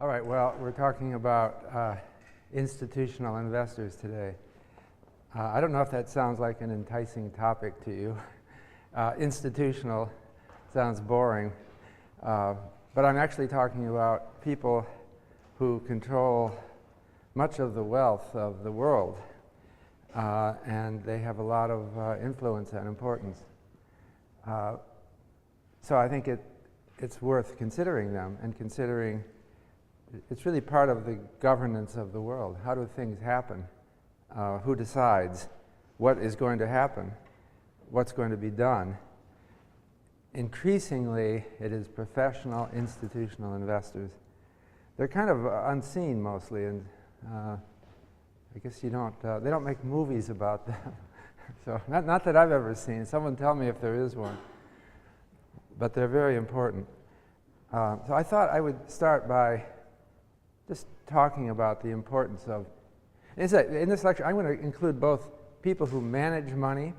All right, well, we're talking about institutional investors today. I don't know if that sounds like an enticing topic to you. Institutional sounds boring, but I'm actually talking about people who control much of the wealth of the world, and they have a lot of influence and importance. So I think it's worth considering them and considering it's really part of the governance of the world. How do things happen? Who decides what is going to happen? What's going to be done? Increasingly, it is professional, institutional investors. They're kind of unseen mostly, and I guess they don't make movies about them. So not that I've ever seen. Someone tell me if there is one. But they're very important. So I thought I would start by just talking about the importance of, in this lecture, I'm going to include both people who manage money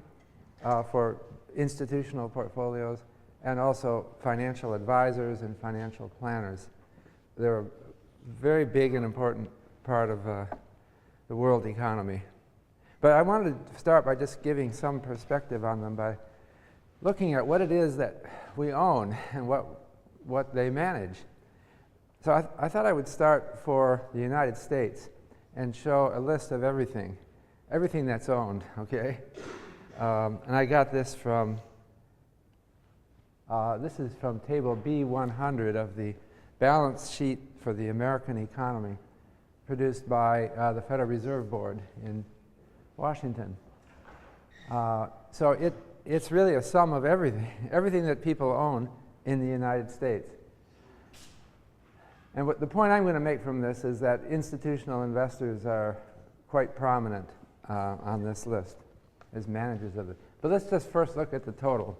for institutional portfolios and also financial advisors and financial planners. They're a very big and important part of the world economy. But I wanted to start by just giving some perspective on them by looking at what it is that we own and what they manage. So I thought I would start for the United States and show a list of everything that's owned, okay? And I got this from, this is from table B100 of the balance sheet for the American economy produced by the Federal Reserve Board in Washington. So it's really a sum of everything that people own in the United States. And the point I'm going to make from this is that institutional investors are quite prominent on this list as managers of it. But let's just first look at the total.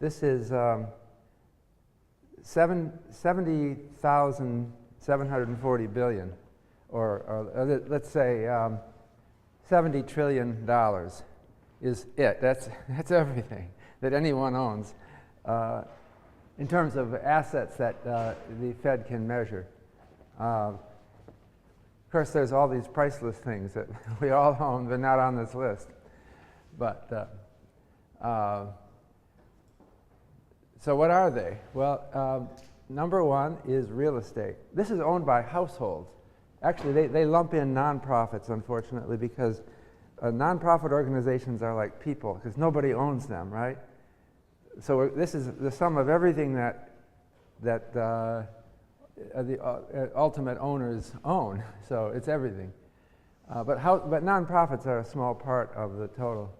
This is 70,740 billion, or let's say $70 trillion is it. That's everything that anyone owns. In terms of assets that the Fed can measure. Of course, there's all these priceless things that we all own, but not on this list. But so what are they? Well, number one is real estate. This is owned by households. Actually, they lump in nonprofits, unfortunately, because nonprofit organizations are like people, because nobody owns them, right? So this is the sum of everything that the ultimate owners own. So it's everything. But nonprofits are a small part of the total.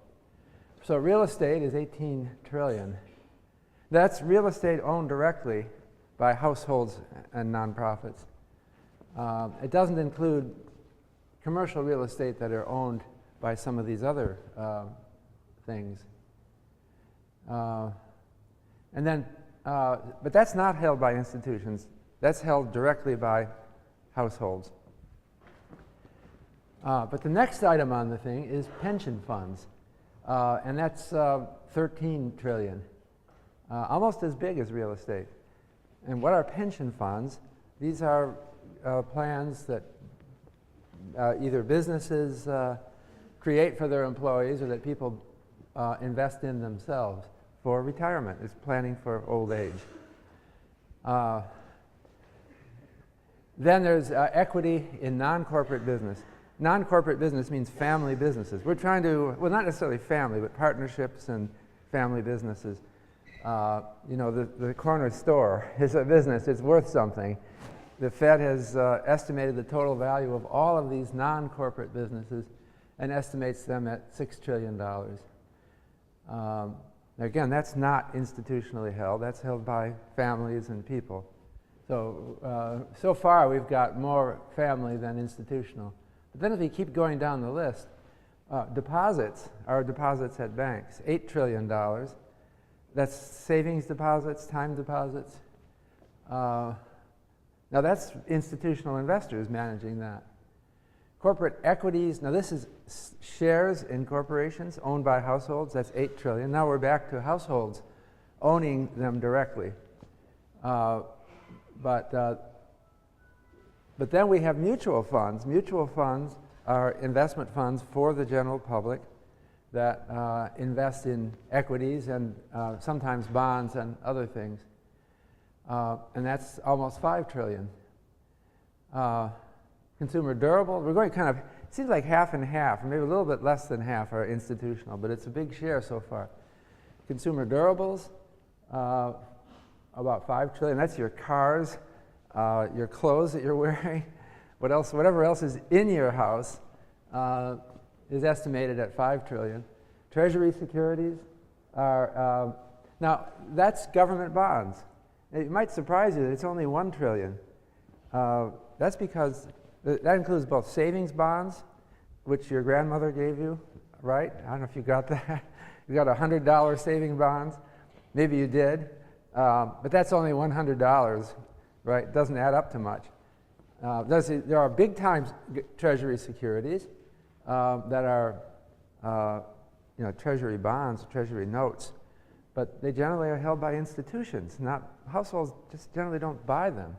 So real estate is 18 trillion. That's real estate owned directly by households and nonprofits. It doesn't include commercial real estate that are owned by some of these other things. And then, but that's not held by institutions. That's held directly by households. But the next item on the thing is pension funds. And that's 13 trillion, almost as big as real estate. And what are pension funds? These are plans that either businesses create for their employees or that people invest in themselves for retirement. It's planning for old age. Then there's equity in non-corporate business. Non-corporate business means family businesses. We're trying to, well, not necessarily family, but partnerships and family businesses. You know, the corner store is a business. It's worth something. The Fed has estimated the total value of all of these non-corporate businesses and estimates them at $6 trillion. Again, that's not institutionally held. That's held by families and people. So, so far we've got more family than institutional. But then if you keep going down the list, deposits are deposits at banks, $8 trillion. That's savings deposits, time deposits. Now that's institutional investors managing that. Corporate equities, now this is shares in corporations owned by households, that's 8 trillion. Now we're back to households owning them directly. But But then we have mutual funds. Mutual funds are investment funds for the general public that invest in equities and sometimes bonds and other things. And that's almost $5 trillion. Consumer durable, we're going kind of, it seems like half and half, or maybe a little bit less than half are institutional, but it's a big share so far. Consumer durables, about $5 trillion. That's your cars, your clothes that you're wearing, what else, whatever else is in your house is estimated at $5 trillion. Treasury securities are, now that's government bonds. It might surprise you that it's only $1 trillion. That's because that includes both savings bonds, which your grandmother gave you, right? I don't know if you got that. You got $100 saving bonds. Maybe you did. But that's only $100, right? It doesn't add up to much. There are big time treasury securities that are treasury bonds, treasury notes, but they generally are held by institutions. Not households just generally don't buy them.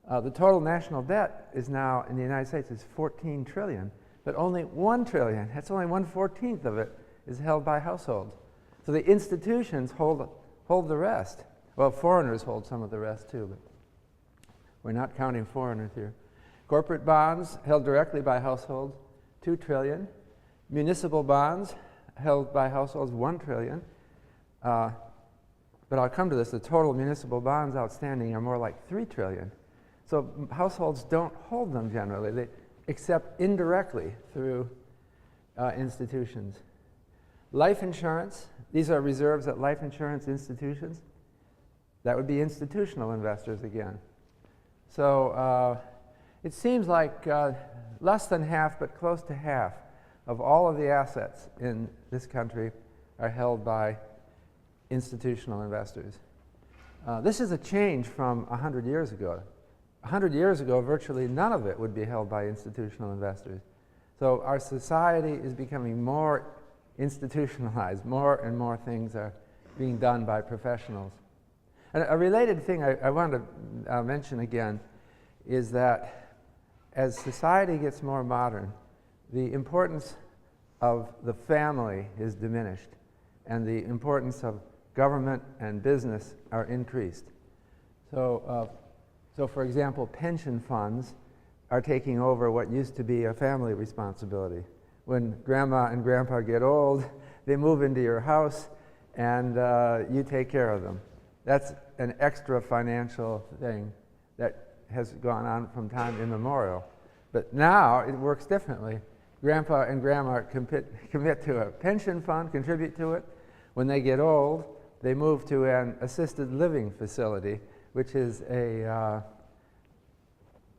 The total national debt is now in the United States is $14 trillion, but only $1 trillion, that's only 1/14 of it, is held by households. So the institutions hold the rest. Well, foreigners hold some of the rest too, but we're not counting foreigners here. Corporate bonds held directly by households, $2 trillion. Municipal bonds held by households, $1 trillion. But I'll come to this, the total municipal bonds outstanding are more like $3 trillion. So households don't hold them generally, except indirectly through institutions. Life insurance, these are reserves at life insurance institutions. That would be institutional investors again. So it seems like less than half, but close to half of all of the assets in this country are held by institutional investors. This is a change from 100 years ago. 100 years ago, virtually none of it would be held by institutional investors. So our society is becoming more institutionalized. More and more things are being done by professionals. And a related thing I wanted to mention again is that as society gets more modern, the importance of the family is diminished, and the importance of government and business are increased. So for example, pension funds are taking over what used to be a family responsibility. When grandma and grandpa get old, they move into your house and you take care of them. That's an extra financial thing that has gone on from time immemorial. But now it works differently. Grandpa and grandma commit to a pension fund, contribute to it. When they get old, they move to an assisted living facility, which is a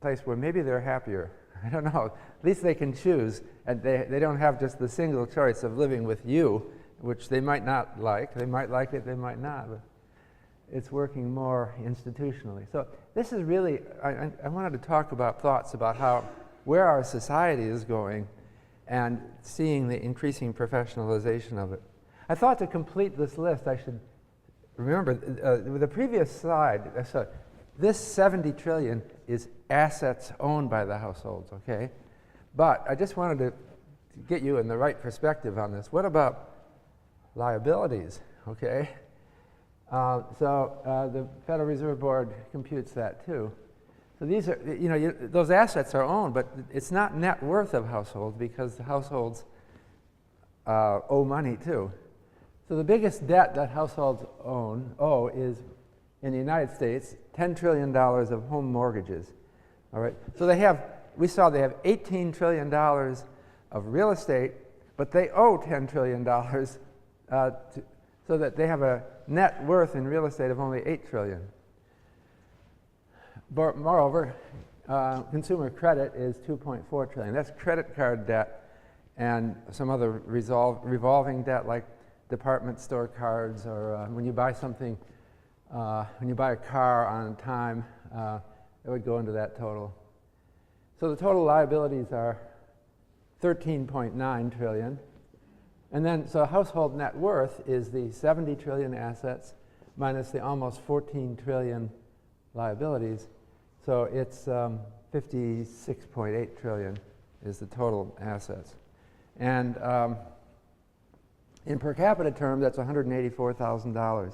place where maybe they're happier. I don't know. At least they can choose, and they don't have just the single choice of living with you, which they might not like. They might like it, they might not. But it's working more institutionally. So this is really, I wanted to talk about thoughts about where our society is going and seeing the increasing professionalization of it. I thought to complete this list, I should remember the previous slide. This 70 trillion is assets owned by the households, okay? But I just wanted to get you in the right perspective on this. What about liabilities, okay? The Federal Reserve Board computes that too. So these are, those assets are owned, but it's not net worth of households because the households owe money too. So the biggest debt that households owe is, in the United States, $10 trillion of home mortgages. All right. So we saw they have $18 trillion of real estate, but they owe $10 trillion, so that they have a net worth in real estate of only $8 trillion. Moreover, consumer credit is $2.4 trillion. That's credit card debt and some other revolving debt like department store cards, or when you buy something, when you buy a car on time, it would go into that total. So the total liabilities are $13.9 trillion. And then, so household net worth is the 70 trillion assets minus the almost 14 trillion liabilities. So it's 56.8 trillion is the total assets. And in per capita terms, that's $184,000.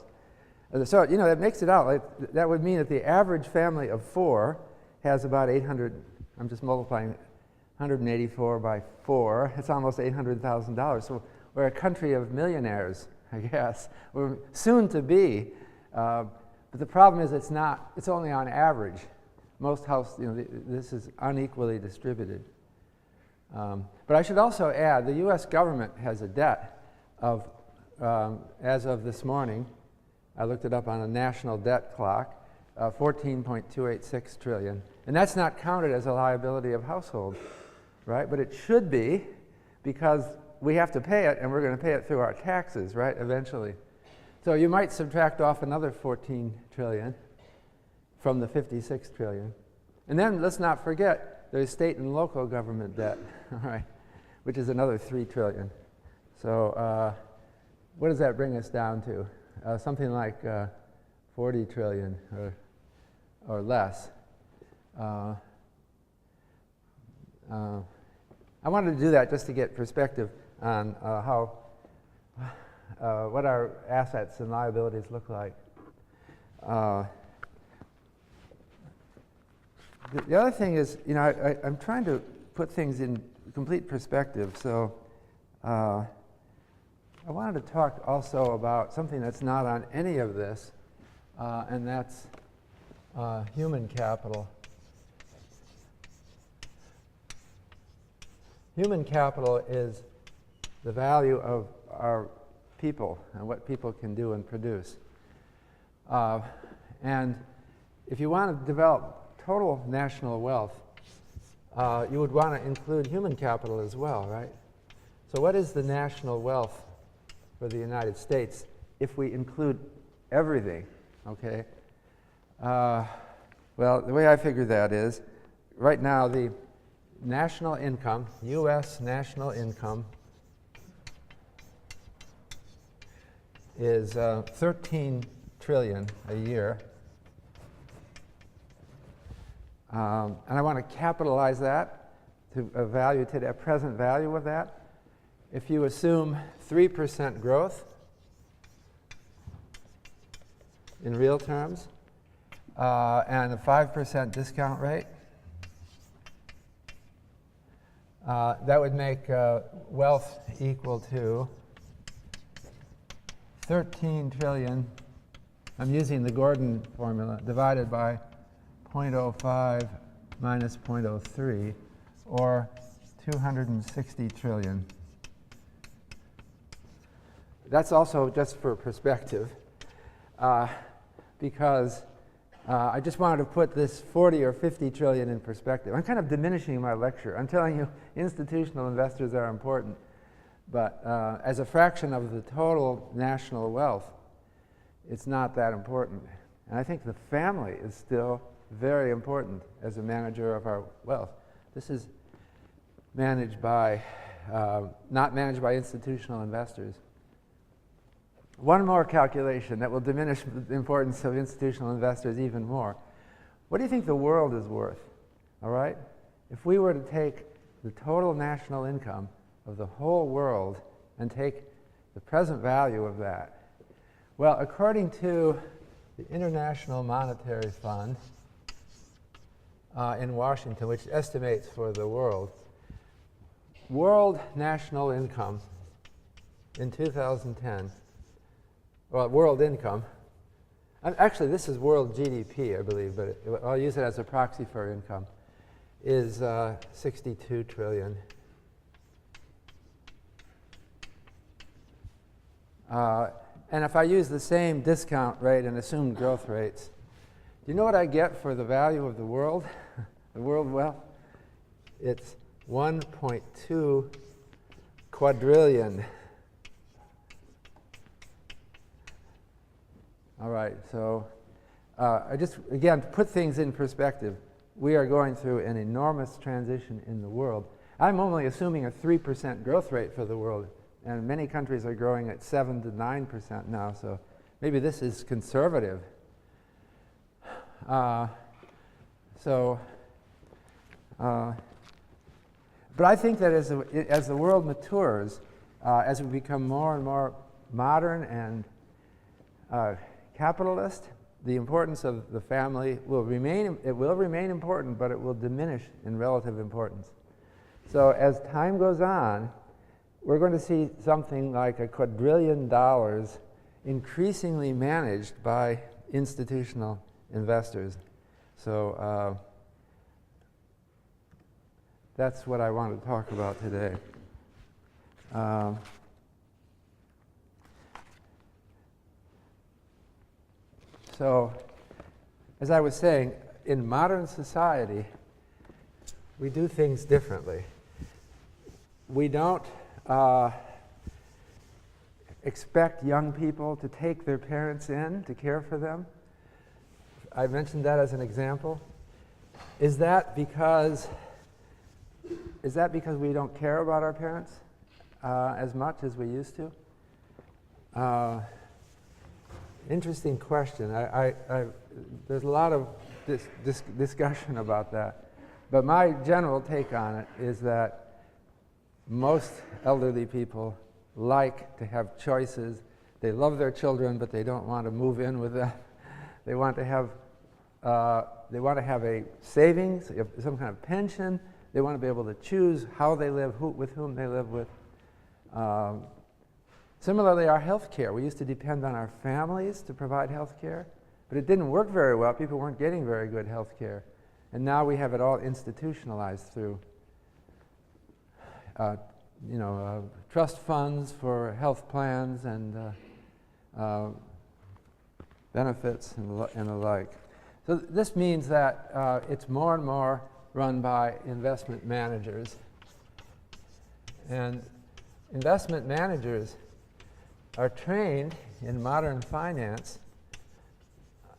So, you know, that makes it out. Like, that would mean that the average family of 4 has about 800, I'm just multiplying 184 by 4. It's almost $800,000. So we're a country of millionaires, I guess. We're soon to be. But the problem is it's only on average. Most houses, you know, this is unequally distributed. But I should also add, the U.S. government has a debt of, as of this morning, I looked it up on a national debt clock, 14.286 trillion. And that's not counted as a liability of households, right? But it should be, because we have to pay it, and we're going to pay it through our taxes, right, eventually. So you might subtract off another 14 trillion from the 56 trillion. And then let's not forget, there's state and local government debt, all right, which is another 3 trillion. So what does that bring us down to? Something like 40 trillion or less. I wanted to do that just to get perspective on what our assets and liabilities look like. The other thing is, you know, I'm trying to put things in complete perspective. So I wanted to talk also about something that's not on any of this, and that's human capital. Human capital is the value of our people and what people can do and produce. And if you want to develop total national wealth, you would want to include human capital as well, right? So what is the national wealth for the United States if we include everything, okay? Well, the way I figure that is, right now the national income, U.S. national income, is 13 trillion a year. And I want to capitalize that to a value, to the present value of that. If you assume 3% growth in real terms and a 5% discount rate, that would make wealth equal to 13 trillion, I'm using the Gordon formula, divided by 0.05 minus 0.03, or 260 trillion. That's also just for perspective, because I just wanted to put this 40 or 50 trillion in perspective. I'm kind of diminishing my lecture. I'm telling you institutional investors are important, but as a fraction of the total national wealth, it's not that important. And I think the family is still very important as a manager of our wealth. This is managed by, not managed by institutional investors. One more calculation that will diminish the importance of institutional investors even more. What do you think the world is worth? All right? If we were to take the total national income of the whole world and take the present value of that, well, according to the International Monetary Fund in Washington, which estimates for the world national income in 2010, well, world income, actually this is world GDP, I believe, but I'll use it as a proxy for income, is 62 trillion. And if I use the same discount rate and assumed growth rates, do you know what I get for the value of the world, the world wealth? It's 1.2 quadrillion. All right, so I just, again, to put things in perspective, we are going through an enormous transition in the world. I'm only assuming a 3% growth rate for the world, and many countries are growing at 7 to 9% now, so maybe this is conservative. So, but I think that as the world matures, as we become more and more modern and capitalist, the importance of the family will remain. It will remain important, but it will diminish in relative importance. So as time goes on, we're going to see something like $1 quadrillion increasingly managed by institutional investors. So that's what I want to talk about today. So, as I was saying, in modern society, we do things differently. We don't expect young people to take their parents in to care for them. I mentioned that as an example. Is that because we don't care about our parents as much as we used to? Interesting question. There's a lot of discussion about that. But my general take on it is that most elderly people like to have choices. They love their children, but they don't want to move in with them. They want to have a savings, some kind of pension. They want to be able to choose how they live, with whom they live with. Similarly, our health care. We used to depend on our families to provide health care, but it didn't work very well. People weren't getting very good health care. And now we have it all institutionalized through trust funds for health plans and benefits and the like. So this means that it's more and more run by investment managers. And investment managers are trained in modern finance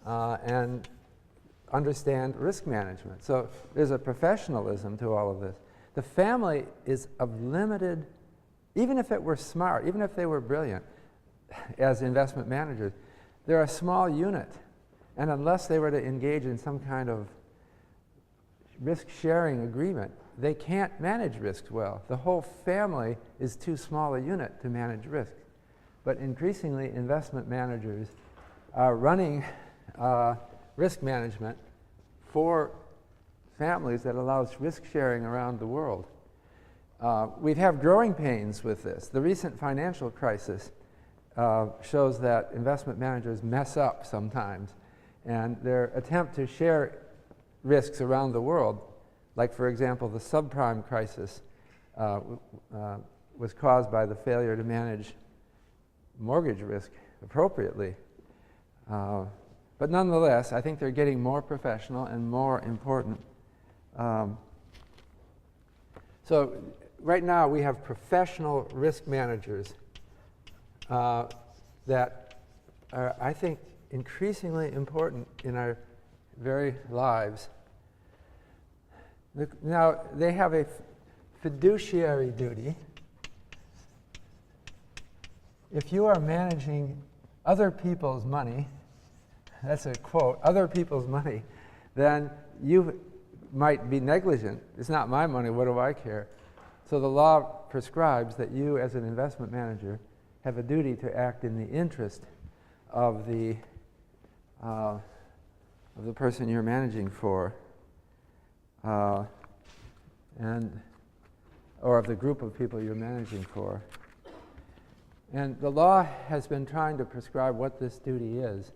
and understand risk management. So there's a professionalism to all of this. The family is of limited, even if it were smart, even if they were brilliant as investment managers, they're a small unit. And unless they were to engage in some kind of risk-sharing agreement, they can't manage risks well. The whole family is too small a unit to manage risk. But increasingly, investment managers are running risk management for families that allows risk sharing around the world. We have growing pains with this. The recent financial crisis shows that investment managers mess up sometimes, and their attempt to share risks around the world, like for example the subprime crisis, was caused by the failure to manage mortgage risk appropriately. But nonetheless, I think they're getting more professional and more important. So right now we have professional risk managers that are, I think, increasingly important in our very lives. Now, they have a fiduciary duty. If you are managing other people's money, that's a quote, other people's money, then you might be negligent. It's not my money, what do I care? So the law prescribes that you, as an investment manager, have a duty to act in the interest of the person you're managing for, or of the group of people you're managing for. And the law has been trying to prescribe what this duty is.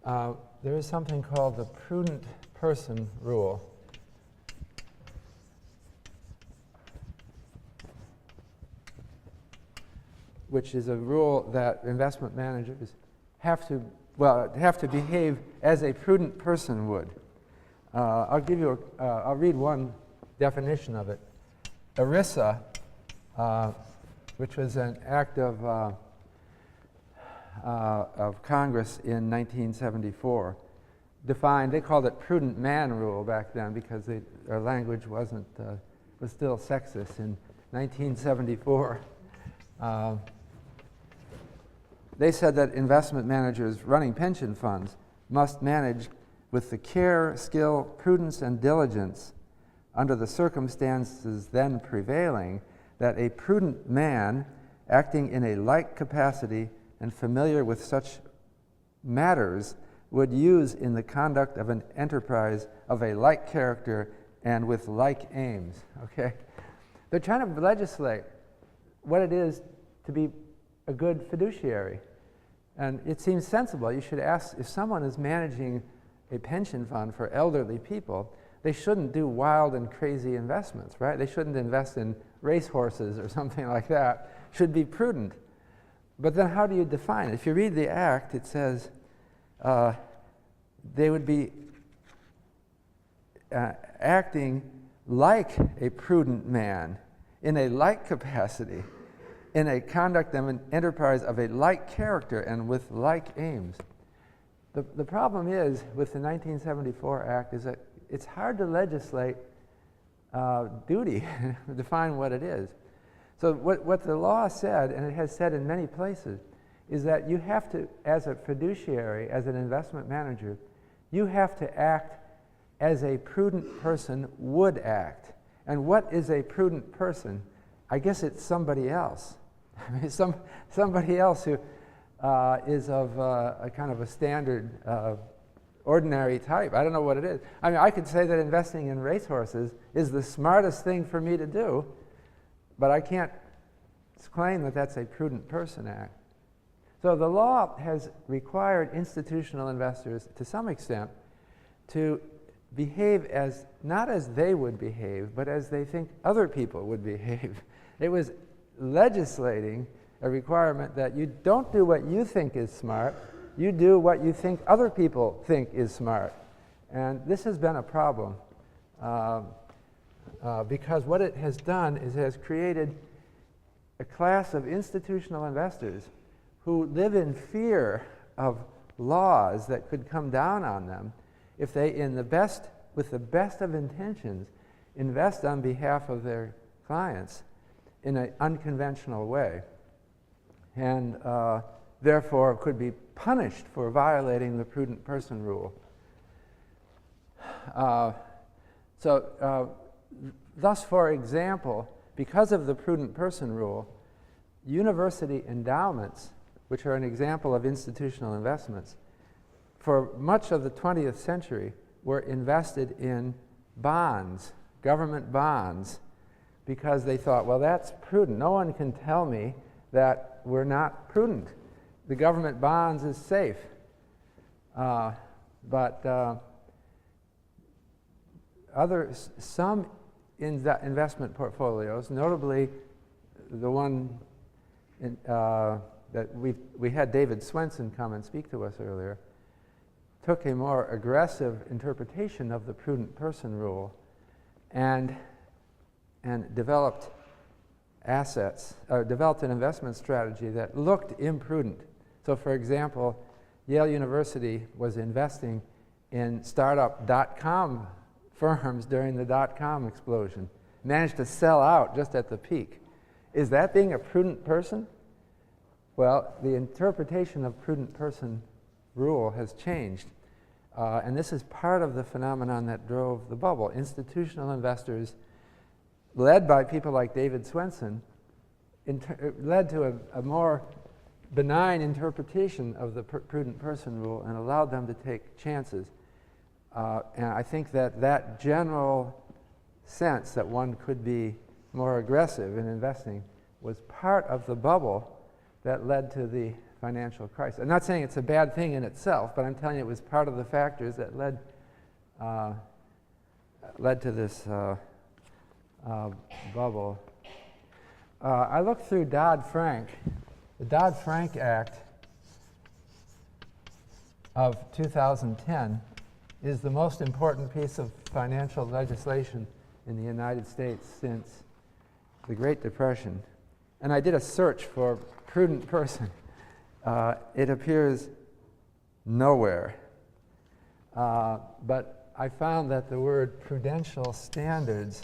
There is something called the prudent person rule. Which is a rule that investment managers have to behave as a prudent person would. I'll read one definition of it. ERISA, which was an act of Congress in 1974, defined, they called it prudent man rule back then because our language was still sexist in 1974. They said that investment managers running pension funds must manage with the care, skill, prudence, and diligence under the circumstances then prevailing, that a prudent man, acting in a like capacity and familiar with such matters, would use in the conduct of an enterprise of a like character and with like aims. Okay? They're trying to legislate what it is to be a good fiduciary. And it seems sensible. You should ask, if someone is managing a pension fund for elderly people, they shouldn't do wild and crazy investments, right? They shouldn't invest in racehorses or something like that. Should be prudent. But then how do you define it? If you read the Act, it says they would be acting like a prudent man in a like capacity, in a conduct of an enterprise of a like character and with like aims. The problem is, with the 1974 Act, is that it's hard to legislate duty, define what it is. So what the law said, and it has said in many places, is that you have to, as a fiduciary, as an investment manager, you have to act as a prudent person would act. And what is a prudent person? I guess it's somebody else. I mean, somebody else who is of a kind of a standard, ordinary type. I don't know what it is. I mean, I could say that investing in racehorses is the smartest thing for me to do, but I can't claim that that's a prudent person act. So the law has required institutional investors, to some extent, to behave as, not as they would behave, but as they think other people would behave. It was legislating a requirement that you don't do what you think is smart, you do what you think other people think is smart. And this has been a problem because what it has done is it has created a class of institutional investors who live in fear of laws that could come down on them if they, with the best of intentions, invest on behalf of their clients in an unconventional way, and therefore could be punished for violating the prudent person rule. Thus, for example, because of the prudent person rule, university endowments, which are an example of institutional investments, for much of the 20th century were invested in bonds, government bonds, because they thought, well, that's prudent. No one can tell me that we're not prudent. The government bonds is safe. Some investment portfolios, notably the one that we had David Swenson come and speak to us earlier, took a more aggressive interpretation of the prudent person rule and developed developed an investment strategy that looked imprudent. So, for example, Yale University was investing in startup .com firms during the .com explosion, managed to sell out just at the peak. Is that being a prudent person? Well, the interpretation of prudent person rule has changed. And this is part of the phenomenon that drove the bubble. Institutional investors, led by people like David Swenson, led to a more benign interpretation of the prudent person rule and allowed them to take chances. And I think that general sense that one could be more aggressive in investing was part of the bubble that led to the financial crisis. I'm not saying it's a bad thing in itself, but I'm telling you it was part of the factors that led to this bubble. I looked through Dodd-Frank. The Dodd-Frank Act of 2010 is the most important piece of financial legislation in the United States since the Great Depression. And I did a search for prudent person. It appears nowhere. But I found that the word prudential standards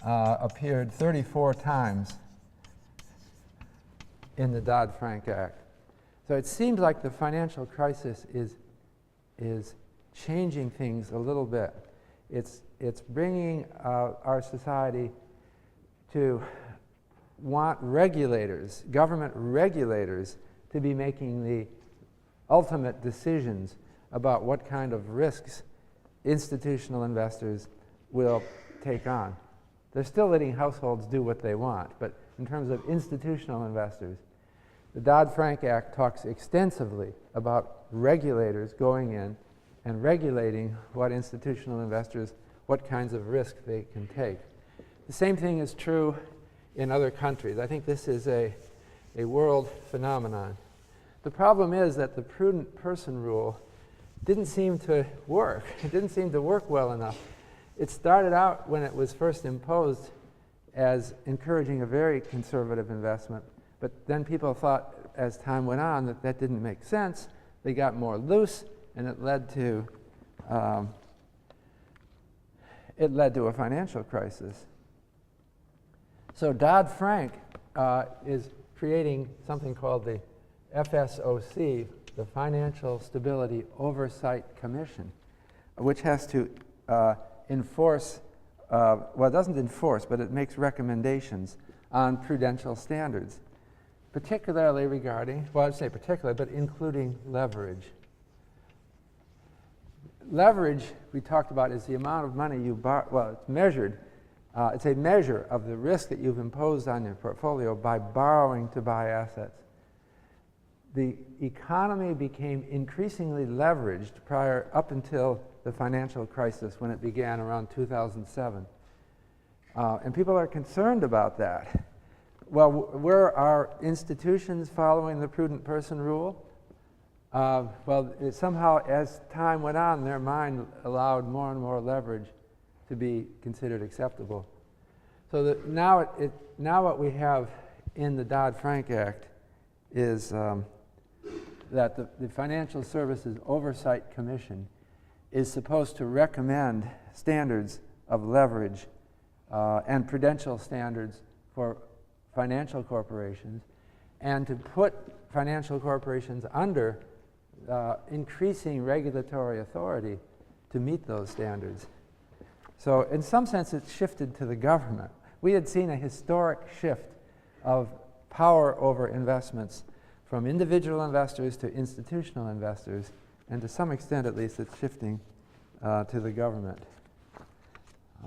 appeared 34 times in the Dodd-Frank Act. So it seems like the financial crisis is changing things a little bit. It's bringing our society to want regulators, government regulators, to be making the ultimate decisions about what kind of risks institutional investors will take on. They're still letting households do what they want, but in terms of institutional investors, the Dodd-Frank Act talks extensively about regulators going in and regulating what institutional investors, what kinds of risk they can take. The same thing is true in other countries. I think this is a world phenomenon. The problem is that the prudent person rule didn't seem to work. It didn't seem to work well enough. It started out when it was first imposed as encouraging a very conservative investment, but then people thought as time went on that that didn't make sense. They got more loose, and it led to a financial crisis. So Dodd-Frank is creating something called the FSOC, the Financial Stability Oversight Commission, which has to enforce, well, it doesn't enforce, but it makes recommendations on prudential standards, particularly regarding, well, I'd say particularly, but including leverage. Leverage, we talked about, is the amount of money you borrow. Well, it's measured. It's a measure of the risk that you've imposed on your portfolio by borrowing to buy assets. The economy became increasingly leveraged up until the financial crisis when it began around 2007. And people are concerned about that. Well, were our institutions following the prudent person rule? Well, somehow as time went on, their mind allowed more and more leverage to be considered acceptable. So now what we have in the Dodd-Frank Act is that the Financial Services Oversight Commission is supposed to recommend standards of leverage and prudential standards for financial corporations, and to put financial corporations under increasing regulatory authority to meet those standards. So in some sense, it's shifted to the government. We had seen a historic shift of power over investments from individual investors to institutional investors, and to some extent at least it's shifting to the government.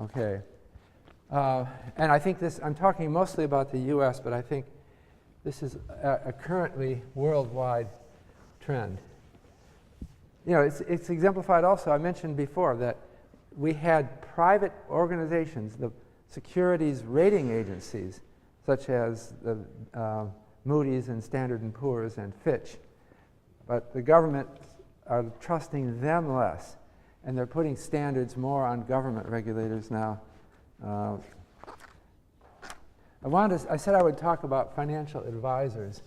Okay. And I think I'm talking mostly about the US, but I think this is a currently worldwide trend. You know, it's exemplified also, I mentioned before that we had private organizations, the securities rating agencies, such as the Moody's and Standard & Poor's and Fitch, but the government are trusting them less, and they're putting standards more on government regulators now. I said I would talk about financial advisors.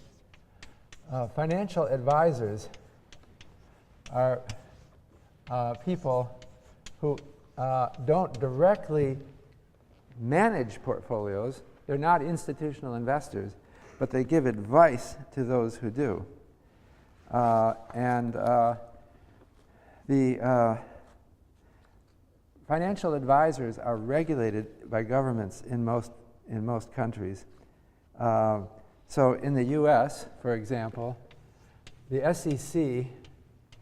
Financial advisors are people who don't directly manage portfolios. They're not institutional investors, but they give advice to those who do. The financial advisors are regulated by governments in most countries. So in the US, for example, the SEC,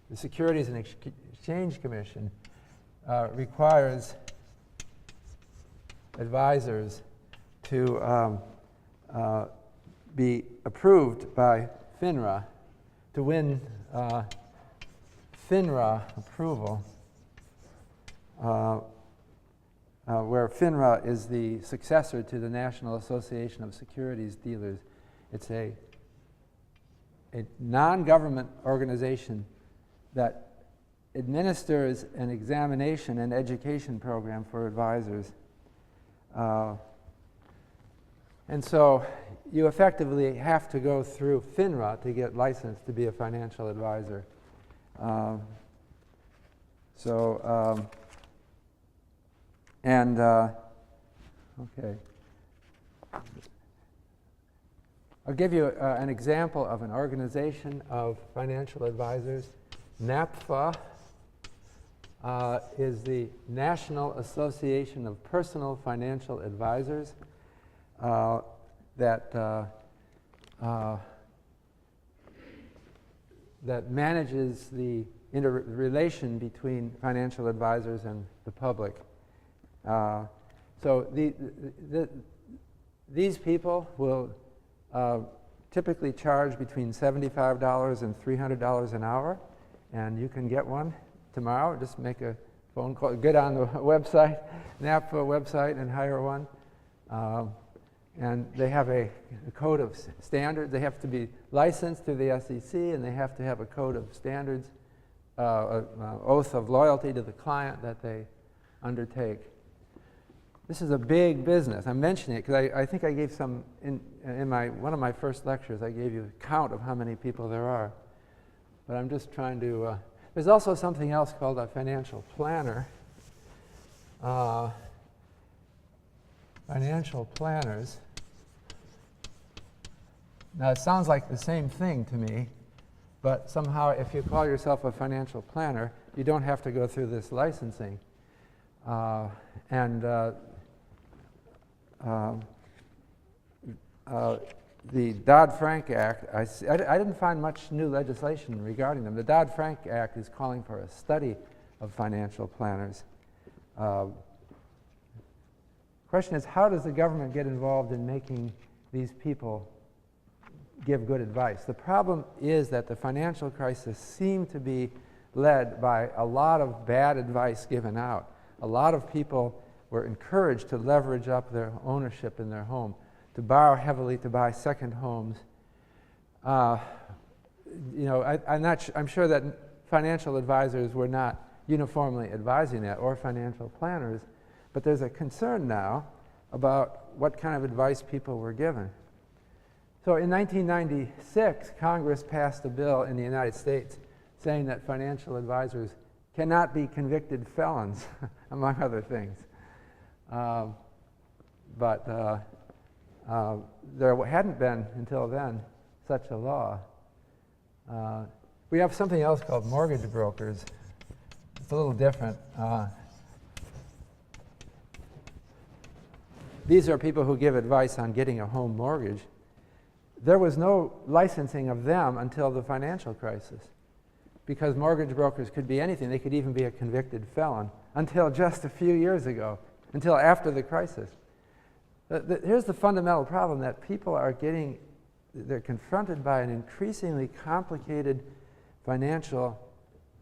the Securities and Exchange Commission, requires advisors to be approved by FINRA. To win FINRA approval, where FINRA is the successor to the National Association of Securities Dealers. It's a non-government organization that administers an examination and education program for advisors. And so you effectively have to go through FINRA to get licensed to be a financial advisor. Okay. I'll give you an example of an organization of financial advisors. NAPFA is the National Association of Personal Financial Advisors that manages the interrelation between financial advisors and the public. So these people will typically charge between $75 and $300 an hour, and you can get one tomorrow. Just make a phone call, get on the website, NAPFA website, and hire one. And they have a code of standards. They have to be licensed through the SEC, and they have to have a code of standards, oath of loyalty to the client that they undertake. This is a big business. I'm mentioning it because I think I gave some, in one of my first lectures, I gave you a count of how many people there are. But I'm just trying to, there's also something else called a financial planner. Financial planners. Now it sounds like the same thing to me, but somehow if you call yourself a financial planner, you don't have to go through this licensing. The Dodd-Frank Act, I didn't find much new legislation regarding them. The Dodd-Frank Act is calling for a study of financial planners. Question is, how does the government get involved in making these people give good advice? The problem is that the financial crisis seemed to be led by a lot of bad advice given out. A lot of people were encouraged to leverage up their ownership in their home, to borrow heavily to buy second homes. I'm sure that financial advisors were not uniformly advising that, or financial planners, but there's a concern now about what kind of advice people were given. So in 1996, Congress passed a bill in the United States saying that financial advisors cannot be convicted felons, among other things. But there hadn't been, until then, such a law. We have something else called mortgage brokers. It's a little different. These are people who give advice on getting a home mortgage. There was no licensing of them until the financial crisis, because mortgage brokers could be anything. They could even be a convicted felon until just a few years ago, until after the crisis. Here's the fundamental problem, that people are they're confronted by an increasingly complicated financial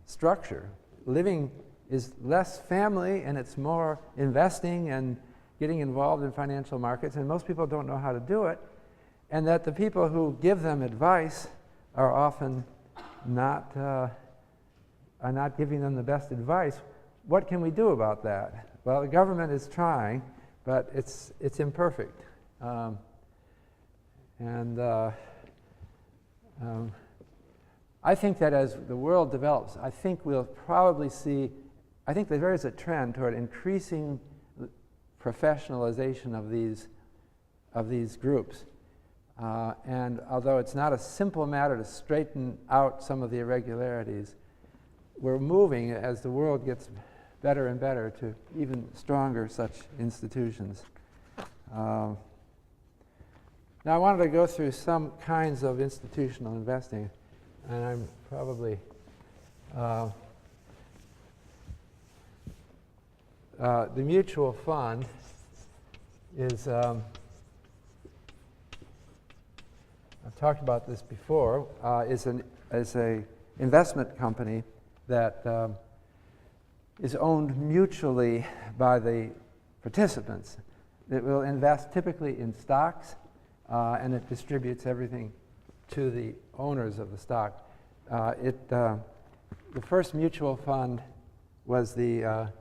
structure. Living is less family, and it's more investing and getting involved in financial markets, and most people don't know how to do it, and that the people who give them advice are often not giving them the best advice. What can we do about that? Well, the government is trying, but it's imperfect. I think that as the world develops, I think we'll probably see, I think there is a trend toward increasing professionalization of these groups. And although it's not a simple matter to straighten out some of the irregularities, we're moving, as the world gets better and better, to even stronger such institutions. Now I wanted to go through some kinds of institutional investing, and I'm probably the mutual fund is I've talked about this before, is a investment company that is owned mutually by the participants. It will invest typically in stocks, and it distributes everything to the owners of the stock. The first mutual fund was the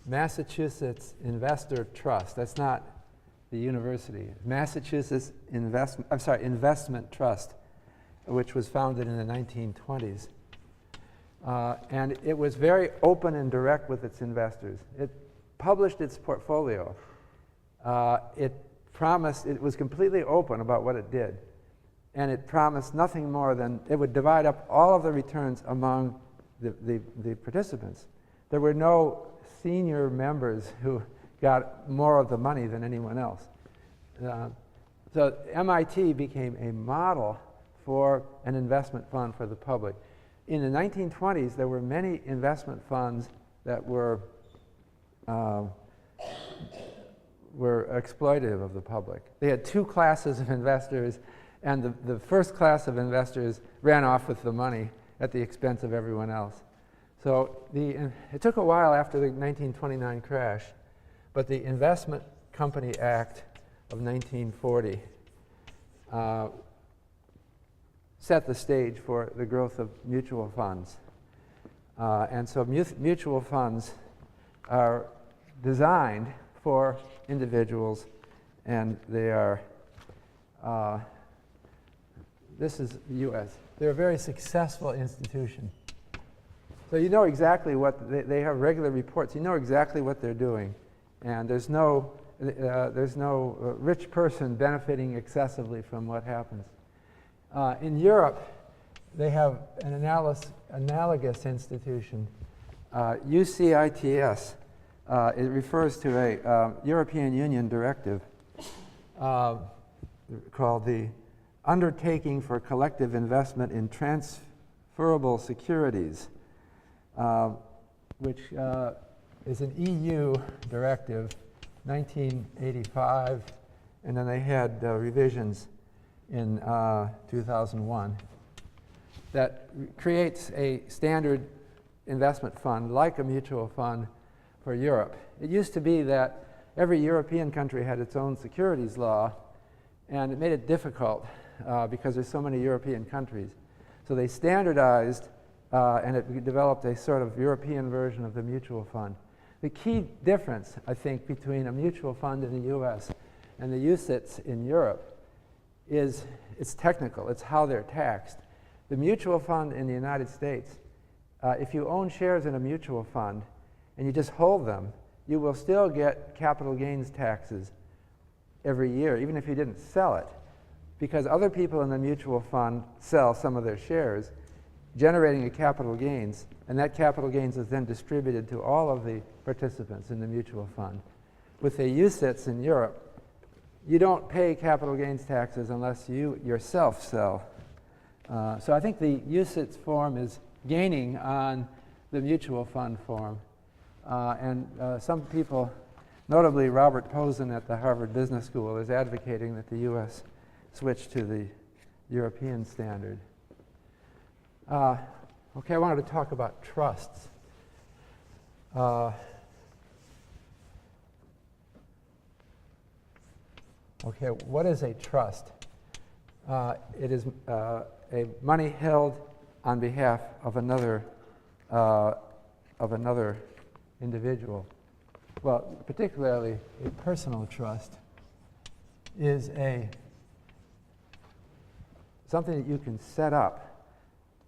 Massachusetts Investor Trust. That's not the university. Massachusetts Investment Trust, which was founded in the 1920s. And it was very open and direct with its investors. It published its portfolio. It promised, it was completely open about what it did. and it promised nothing more than it would divide up all of the returns among the participants. There were no senior members who got more of the money than anyone else. So MIT became a model for an investment fund for the public. In the 1920s, there were many investment funds that were exploitative of the public. They had two classes of investors, and the first class of investors ran off with the money at the expense of everyone else. So it took a while after the 1929 crash, but the Investment Company Act of 1940 set the stage for the growth of mutual funds. And so mutual funds are designed for individuals, and they are, this is the U.S. They're a very successful institution. So you know exactly what, they have regular reports, you know exactly what they're doing, and there's no rich person benefiting excessively from what happens. In Europe, they have an analogous institution, UCITS. It refers to a European Union directive called the Undertaking for Collective Investment in Transferable Securities, which is an EU directive, 1985, and then they had revisions in 2001 that creates a standard investment fund like a mutual fund for Europe. It used to be that every European country had its own securities law, and it made it difficult because there's so many European countries. So they standardized and it developed a sort of European version of the mutual fund. The key difference, I think, between a mutual fund in the US and the UCITS in Europe is it's technical. It's how they're taxed. The mutual fund in the United States, if you own shares in a mutual fund and you just hold them, you will still get capital gains taxes every year, even if you didn't sell it, because other people in the mutual fund sell some of their shares, generating a capital gains, and that capital gains is then distributed to all of the participants in the mutual fund. With the UCITS in Europe, you don't pay capital gains taxes unless you yourself sell. So I think the UCITS form is gaining on the mutual fund form. And some people, notably Robert Posen at the Harvard Business School, is advocating that the US switch to the European standard. Okay, I wanted to talk about trusts. Okay, what is a trust? It is a money held on behalf of another individual. Well, particularly a personal trust is something that you can set up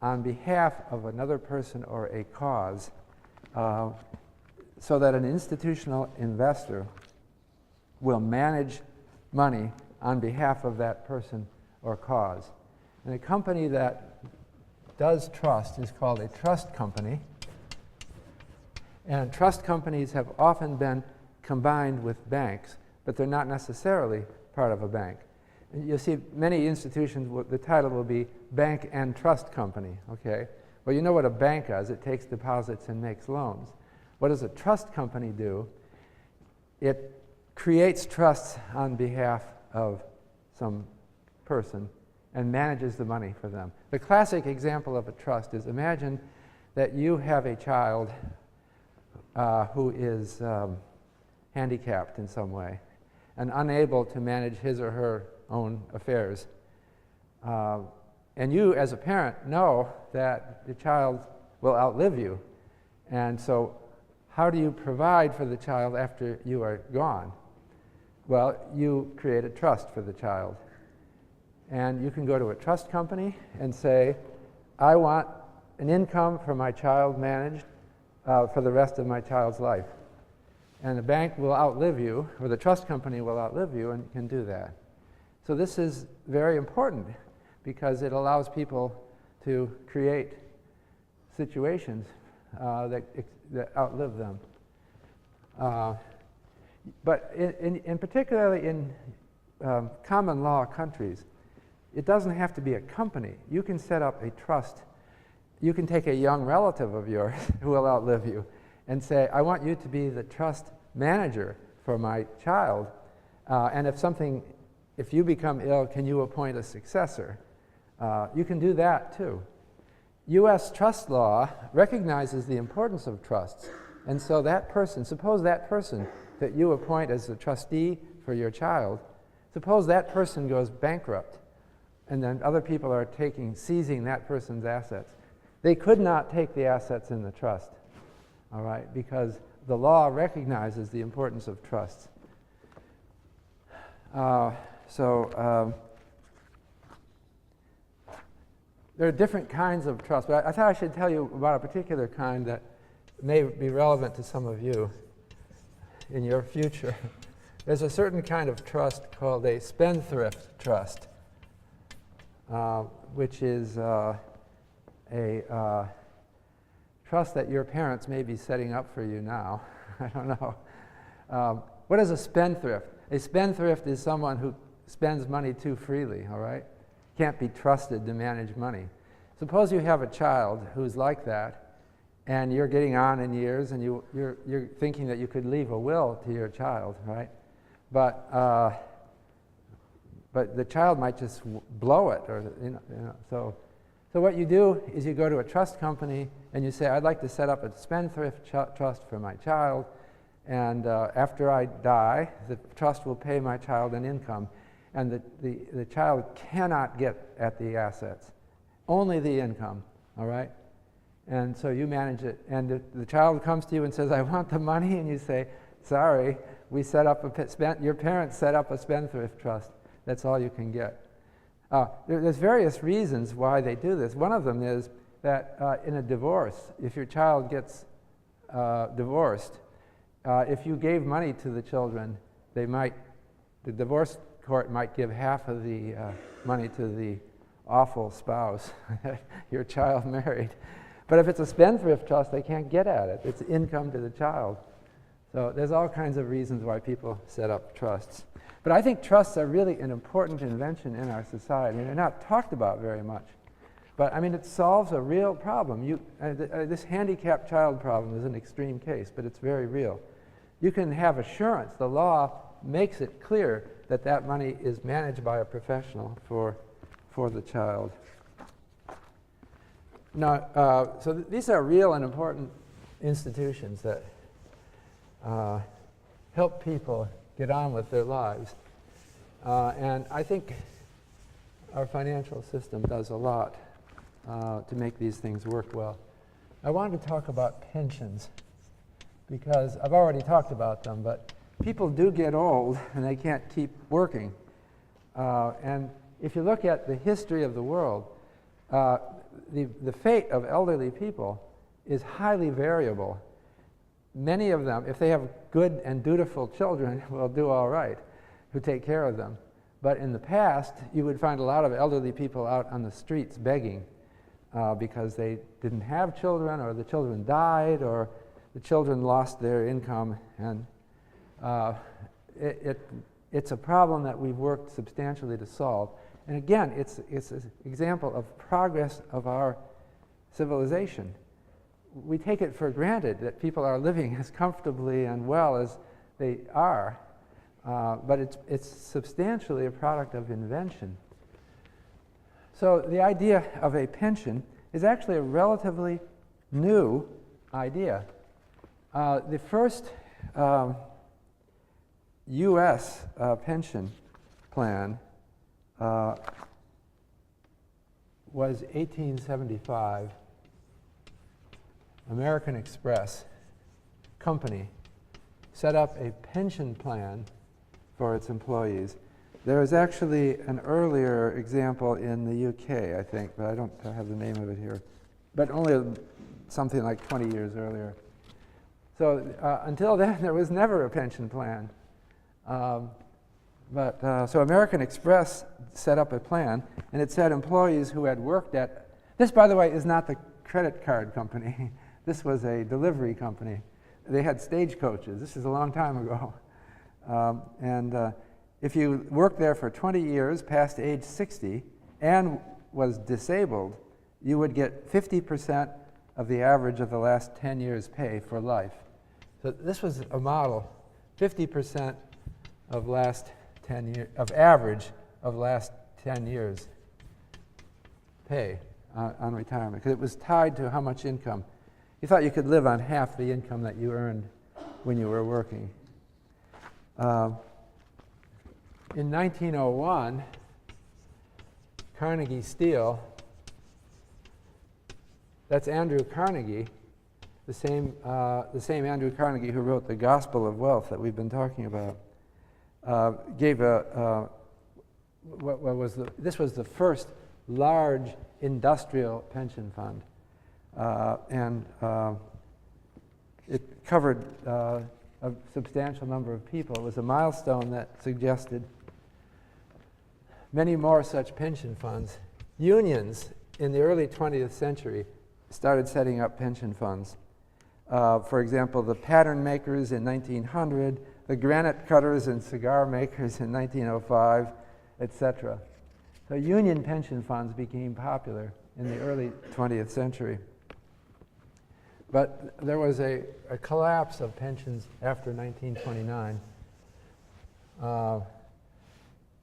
on behalf of another person or a cause so that an institutional investor will manage money on behalf of that person or cause. And a company that does trust is called a trust company. And trust companies have often been combined with banks, but they're not necessarily part of a bank. And you'll see many institutions, the title will be Bank and Trust Company, okay? Well, you know what a bank does. It takes deposits and makes loans. What does a trust company do? It creates trusts on behalf of some person and manages the money for them. The classic example of a trust is, imagine that you have a child who is handicapped in some way and unable to manage his or her own affairs. And you, as a parent, know that the child will outlive you. And so how do you provide for the child after you are gone? Well, you create a trust for the child. And you can go to a trust company and say, I want an income for my child managed for the rest of my child's life. And the bank will outlive you, or the trust company will outlive you, and can do that. So this is very important. because it allows people to create situations that outlive them. But in particularly in common law countries, it doesn't have to be a company. You can set up a trust. You can take a young relative of yours who will outlive you and say, I want you to be the trust manager for my child. And if you become ill, can you appoint a successor? You can do that too. U.S. trust law recognizes the importance of trusts. And so that person, suppose that person that you appoint as the trustee for your child, suppose that person goes bankrupt, and then other people are seizing that person's assets. They could not take the assets in the trust, all right, because the law recognizes the importance of trusts. There are different kinds of trusts, but I thought I should tell you about a particular kind that may be relevant to some of you in your future. There's a certain kind of trust called a spendthrift trust, which is a trust that your parents may be setting up for you now. I don't know. What is a spendthrift? A spendthrift is someone who spends money too freely, all right? Can't be trusted to manage money. Suppose you have a child who's like that, and you're getting on in years, and you're thinking that you could leave a will to your child, right? But the child might just blow it, or So what you do is you go to a trust company and you say, I'd like to set up a spendthrift trust for my child, and after I die, the trust will pay my child an income, and the child cannot get at the assets, only the income, all right? And so you manage it, and the child comes to you and says, I want the money, and you say, sorry, your parents set up a spendthrift trust. That's all you can get. There's various reasons why they do this. One of them is that in a divorce, if your child gets divorced, if you gave money to the children, the divorce court might give half of the money to the awful spouse your child married. But if it's a spendthrift trust, they can't get at it. It's income to the child. So there's all kinds of reasons why people set up trusts. But I think trusts are really an important invention in our society. I mean, they're not talked about very much. But I mean, it solves a real problem. This handicapped child problem is an extreme case, but it's very real. You can have assurance. The law makes it clear that that money is managed by a professional for the child. Now, these are real and important institutions that help people get on with their lives. And I think our financial system does a lot to make these things work well. I wanted to talk about pensions because I've already talked about them, but people do get old and they can't keep working. And if you look at the history of the world, the fate of elderly people is highly variable. Many of them, if they have good and dutiful children, will do all right, who take care of them. But in the past, you would find a lot of elderly people out on the streets begging because they didn't have children, or the children died, or the children lost their income. And it's a problem that we've worked substantially to solve. And again, it's an example of progress of our civilization. We take it for granted that people are living as comfortably and well as they are, but it's substantially a product of invention. So the idea of a pension is actually a relatively new idea. The first U.S. Pension plan was 1875. American Express company set up a pension plan for its employees. There is actually an earlier example in the UK, I think, but I don't have the name of it here, but only something like 20 years earlier. So until then, there was never a pension plan. But so American Express set up a plan, and it said employees who had worked at, this, by the way, is not the credit card company. This was a delivery company. They had stagecoaches. This is a long time ago. If you worked there for 20 years, past age 60, and was disabled, you would get 50% of the average of the last 10 years' pay for life. So this was a model, 50% of last 10 years, of average of last 10 years pay on retirement, because it was tied to how much income. You thought you could live on half the income that you earned when you were working. In 1901, Carnegie Steel, that's Andrew Carnegie, the same Andrew Carnegie who wrote The Gospel of Wealth that we've been talking about, gave this was the first large industrial pension fund, and it covered a substantial number of people. It was a milestone that suggested many more such pension funds. Unions in the early 20th century started setting up pension funds. For example, the pattern makers in 1900, the granite cutters and cigar makers in 1905, etc. So union pension funds became popular in the early 20th century. But there was a collapse of pensions after 1929.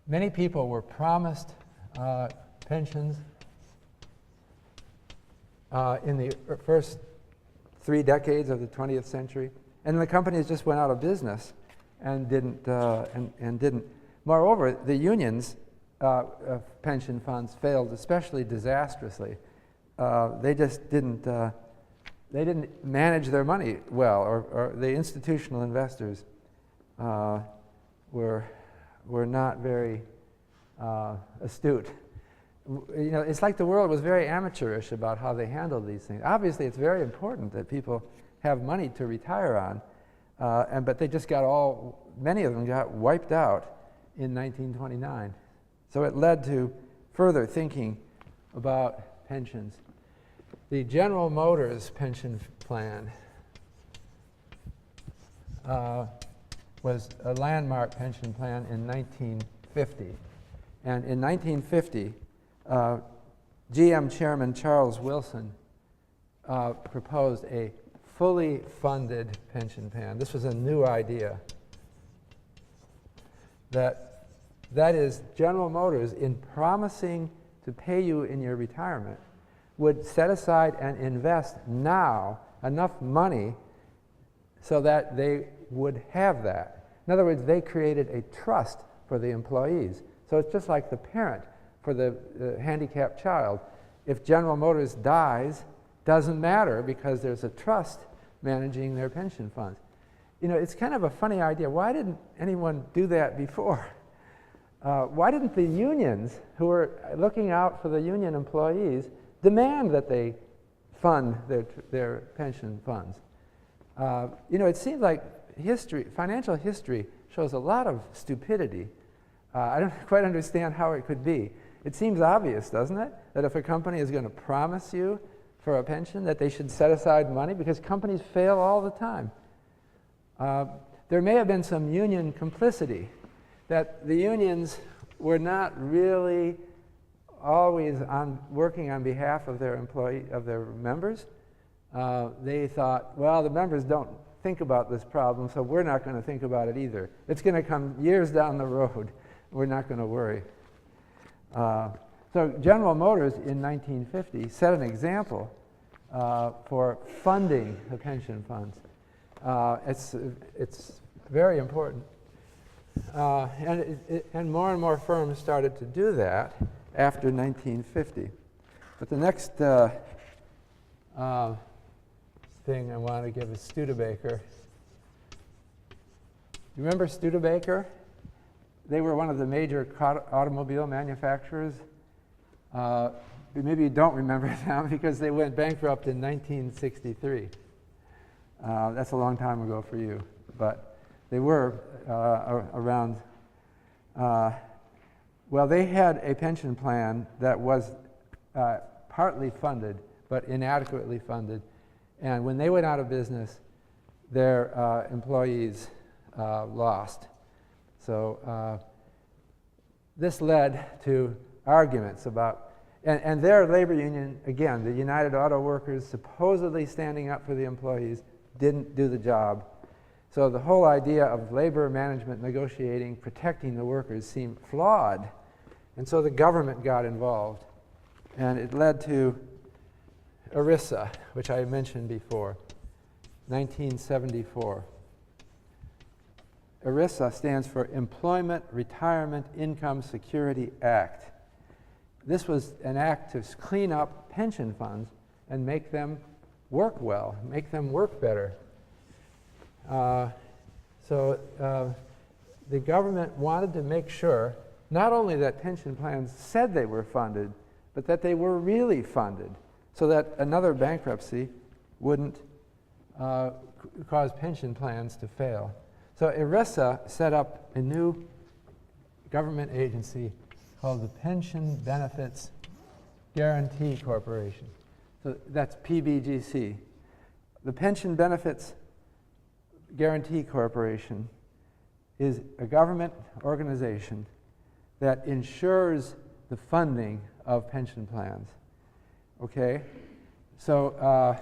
Many people were promised pensions in the first 3 decades of the 20th century, and the companies just went out of business and didn't. Moreover, the unions' pension funds failed especially disastrously. They just didn't. They didn't manage their money well, or the institutional investors were not very astute. You know, it's like the world was very amateurish about how they handled these things. Obviously, it's very important that people have money to retire on, but they just many of them got wiped out in 1929. So it led to further thinking about pensions. The General Motors pension plan was a landmark pension plan in 1950. And in 1950, GM Chairman Charles Wilson proposed a fully funded pension plan. This was a new idea. That is, General Motors, in promising to pay you in your retirement, would set aside and invest now enough money so that they would have that. In other words, they created a trust for the employees. So it's just like the parent for the handicapped child. If General Motors dies, doesn't matter because there's a trust managing their pension funds. You know, it's kind of a funny idea. Why didn't anyone do that before? Why didn't the unions, who were looking out for the union employees, demand that they fund their pension funds? You know, it seems like financial history shows a lot of stupidity. I don't quite understand how it could be. It seems obvious, doesn't it, that if a company is going to promise you for a pension, that they should set aside money, because companies fail all the time. There may have been some union complicity, that the unions were not really always working on behalf of their members. They thought, well, the members don't think about this problem, so we're not going to think about it either. It's going to come years down the road. We're not going to worry. So General Motors in 1950 set an example for funding the pension funds. It's very important. And more firms started to do that after 1950. But the next thing I want to give is Studebaker. You remember Studebaker? They were one of the major automobile manufacturers. Maybe you don't remember them because they went bankrupt in 1963. That's a long time ago for you, but they were around well, they had a pension plan that was partly funded, but inadequately funded. And when they went out of business, their employees lost. So this led to arguments about, and their labor union, again, the United Auto Workers, supposedly standing up for the employees, didn't do the job. So the whole idea of labor management, negotiating, protecting the workers seemed flawed. And so the government got involved. And it led to ERISA, which I mentioned before, 1974. ERISA stands for Employment Retirement Income Security Act. This was an act to clean up pension funds and make them work well, make them work better. So the government wanted to make sure not only that pension plans said they were funded, but that they were really funded, so that another bankruptcy wouldn't cause pension plans to fail. So ERISA set up a new government agency called the Pension Benefits Guarantee Corporation. So that's PBGC. The Pension Benefits Guarantee Corporation is a government organization that ensures the funding of pension plans. Okay? So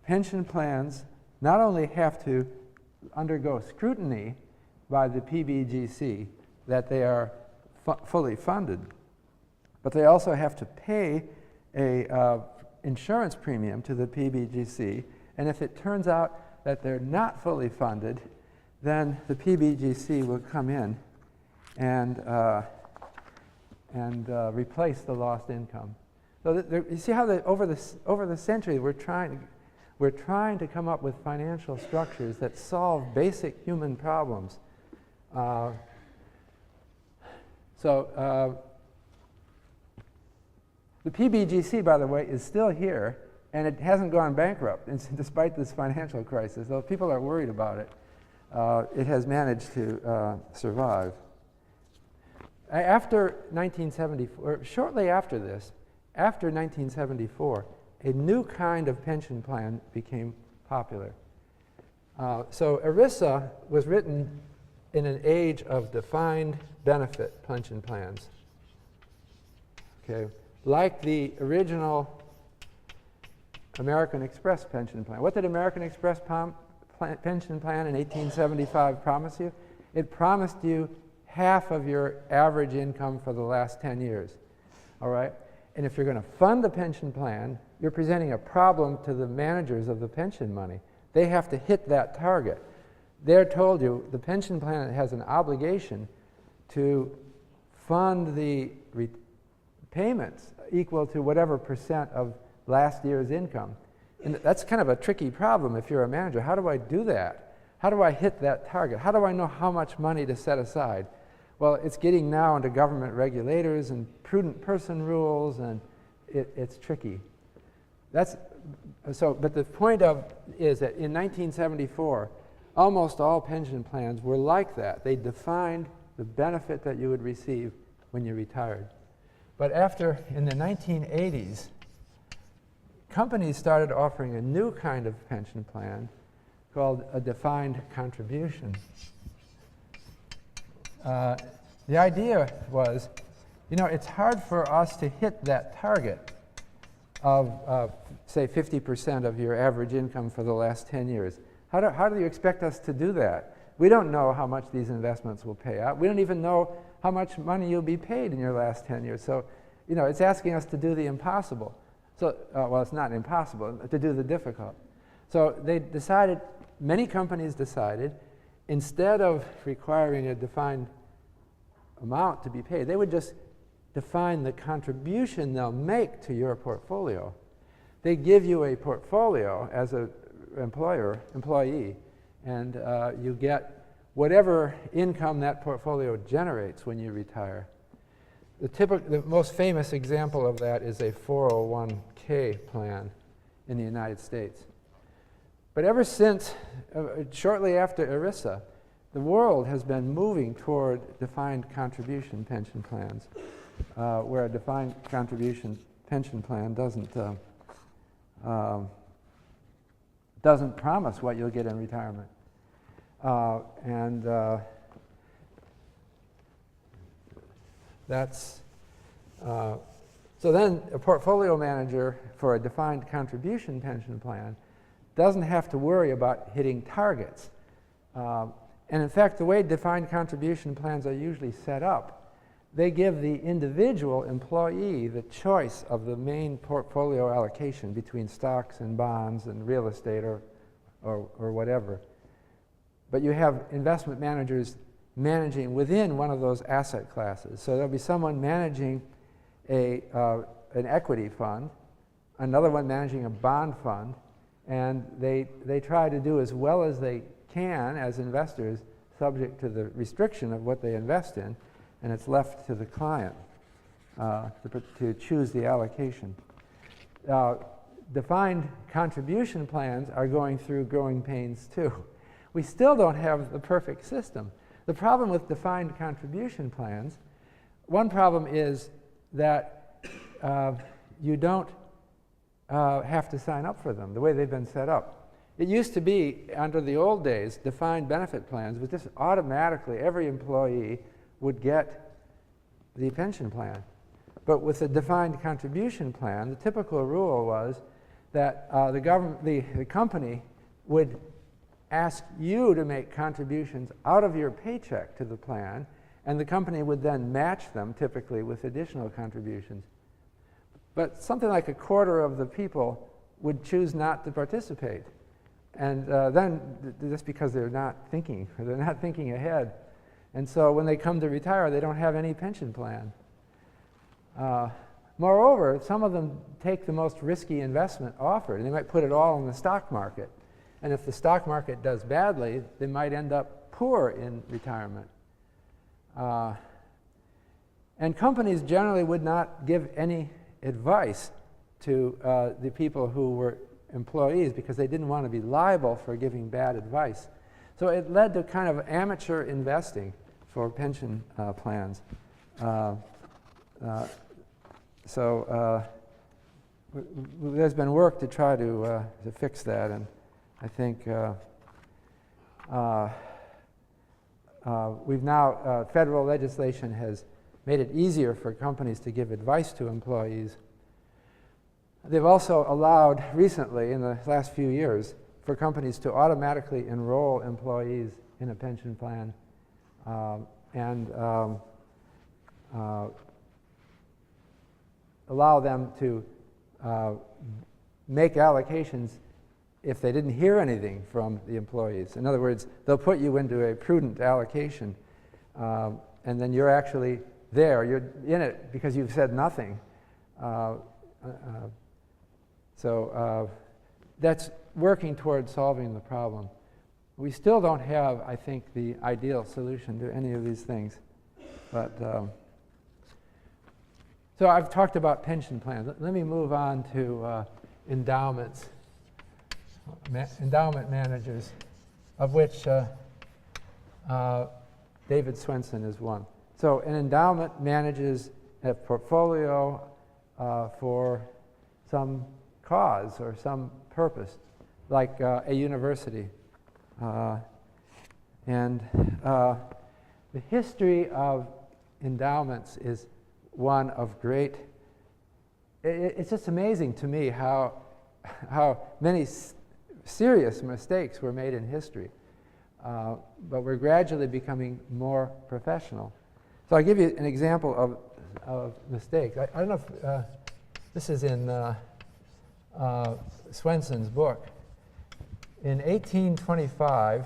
pension plans not only have to undergo scrutiny by the PBGC that they are fully funded, but they also have to pay a insurance premium to the PBGC, and if it turns out that they're not fully funded, then the PBGC will come in and replace the lost income. So you see how over the century we're trying to come up with financial structures that solve basic human problems. The PBGC, by the way, is still here, and it hasn't gone bankrupt despite this financial crisis. Though people are worried about it, it has managed to survive. After 1974, shortly after this, after 1974, a new kind of pension plan became popular. So ERISA was written in an age of defined benefit pension plans. Okay, like the original American Express pension plan. What did American Express pension plan in 1875 promise you? It promised you half of your average income for the last 10 years. All right? And if you're going to fund the pension plan, you're presenting a problem to the managers of the pension money. They have to hit that target. They're told you the pension plan has an obligation to fund the payments equal to whatever percent of last year's income. And that's kind of a tricky problem if you're a manager. How do I do that? How do I hit that target? How do I know how much money to set aside? Well, it's getting now into government regulators and prudent person rules, and it's tricky. But the point is that in 1974, almost all pension plans were like that. They defined the benefit that you would receive when you retired. But in the 1980s, companies started offering a new kind of pension plan called a defined contribution. The idea was, it's hard for us to hit that target of, say, 50% of your average income for the last 10 years. How do you expect us to do that? We don't know how much these investments will pay out. We don't even know how much money you'll be paid in your last 10 years. So, it's asking us to do the impossible. So, well, it's not impossible, to do the difficult. So many companies decided, instead of requiring a defined amount to be paid, they would just define the contribution they'll make to your portfolio. They give you a portfolio as an employee, and you get whatever income that portfolio generates when you retire. The most famous example of that is a 401k plan in the United States. But ever since, shortly after ERISA, the world has been moving toward defined contribution pension plans, where a defined contribution pension plan doesn't promise what you'll get in retirement. That's so then a portfolio manager for a defined contribution pension plan doesn't have to worry about hitting targets. And in fact, the way defined contribution plans are usually set up, they give the individual employee the choice of the main portfolio allocation between stocks and bonds and real estate or whatever. But you have investment managers managing within one of those asset classes. So there'll be someone managing an equity fund, another one managing a bond fund, and they try to do as well as they can as investors, subject to the restriction of what they invest in, and it's left to the client to choose the allocation. Defined contribution plans are going through growing pains too. We still don't have the perfect system. The problem with defined contribution plans, one problem is that you don't have to sign up for them the way they've been set up. It used to be, under the old days, defined benefit plans, but just automatically every employee would get the pension plan. But with a defined contribution plan, the typical rule was that the company would ask you to make contributions out of your paycheck to the plan, and the company would then match them, typically, with additional contributions. But something like a quarter of the people would choose not to participate. And then, just because they're not thinking, or they're not thinking ahead. And so when they come to retire, they don't have any pension plan. Moreover, some of them take the most risky investment offered, and they might put it all in the stock market. And if the stock market does badly, they might end up poor in retirement. And companies generally would not give any advice to the people who were employees because they didn't want to be liable for giving bad advice. So it led to kind of amateur investing for pension plans. There's been work to try to fix that, and I think we've now, federal legislation has made it easier for companies to give advice to employees. They've also allowed recently, in the last few years, for companies to automatically enroll employees in a pension plan and allow them to make allocations if they didn't hear anything from the employees. In other words, they'll put you into a prudent allocation, and then you're actually there. You're in it because you've said nothing. So that's working towards solving the problem. We still don't have, I think, the ideal solution to any of these things. But so I've talked about pension plans. Let me move on to endowments, endowment managers, of which David Swenson is one. So an endowment manages a portfolio for some cause or some purpose, like a university. And the history of endowments is one of great, it's just amazing to me how many serious mistakes were made in history. But we're gradually becoming more professional. So I'll give you an example of mistakes. I don't know if this is in Swenson's book. In 1825,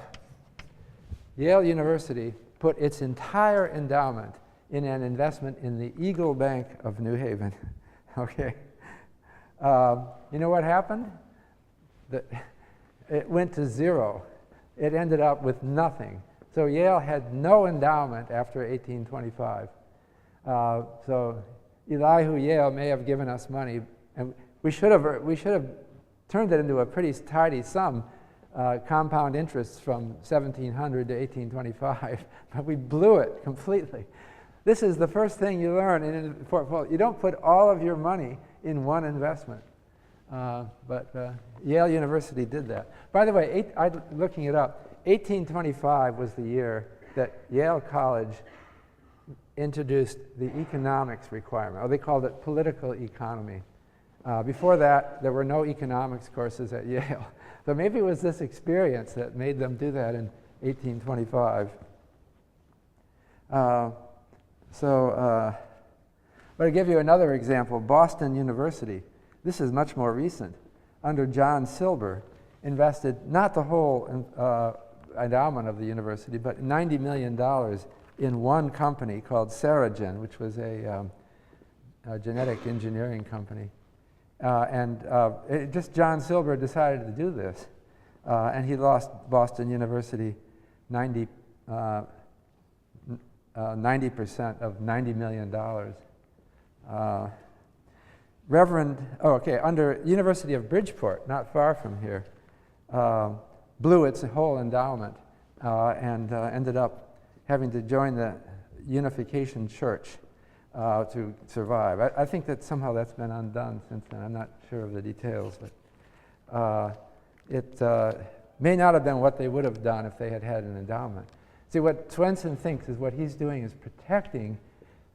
Yale University put its entire endowment in an investment in the Eagle Bank of New Haven. Okay. You know what happened? It went to zero. It ended up with nothing. So Yale had no endowment after 1825. So Elihu Yale may have given us money, and we should have turned it into a pretty tidy sum compound interests from 1700 to 1825, but we blew it completely. This is the first thing you learn in a portfolio. You don't put all of your money in one investment. But Yale University did that. By the way, looking it up, 1825 was the year that Yale College introduced the economics requirement, or they called it political economy. Before that, there were no economics courses at Yale. So maybe it was this experience that made them do that in 1825. But to give you another example, Boston University, this is much more recent, under John Silber, invested not the whole endowment of the university, but $90 million in one company called Saragen, which was a genetic engineering company. Just John Silber decided to do this, and he lost Boston University 90% of $90 million. Under University of Bridgeport, not far from here, blew its whole endowment and ended up having to join the Unification Church to survive. I think that somehow that's been undone since then. I'm not sure of the details, but it may not have been what they would have done if they had had an endowment. See, what Swenson thinks is what he's doing is protecting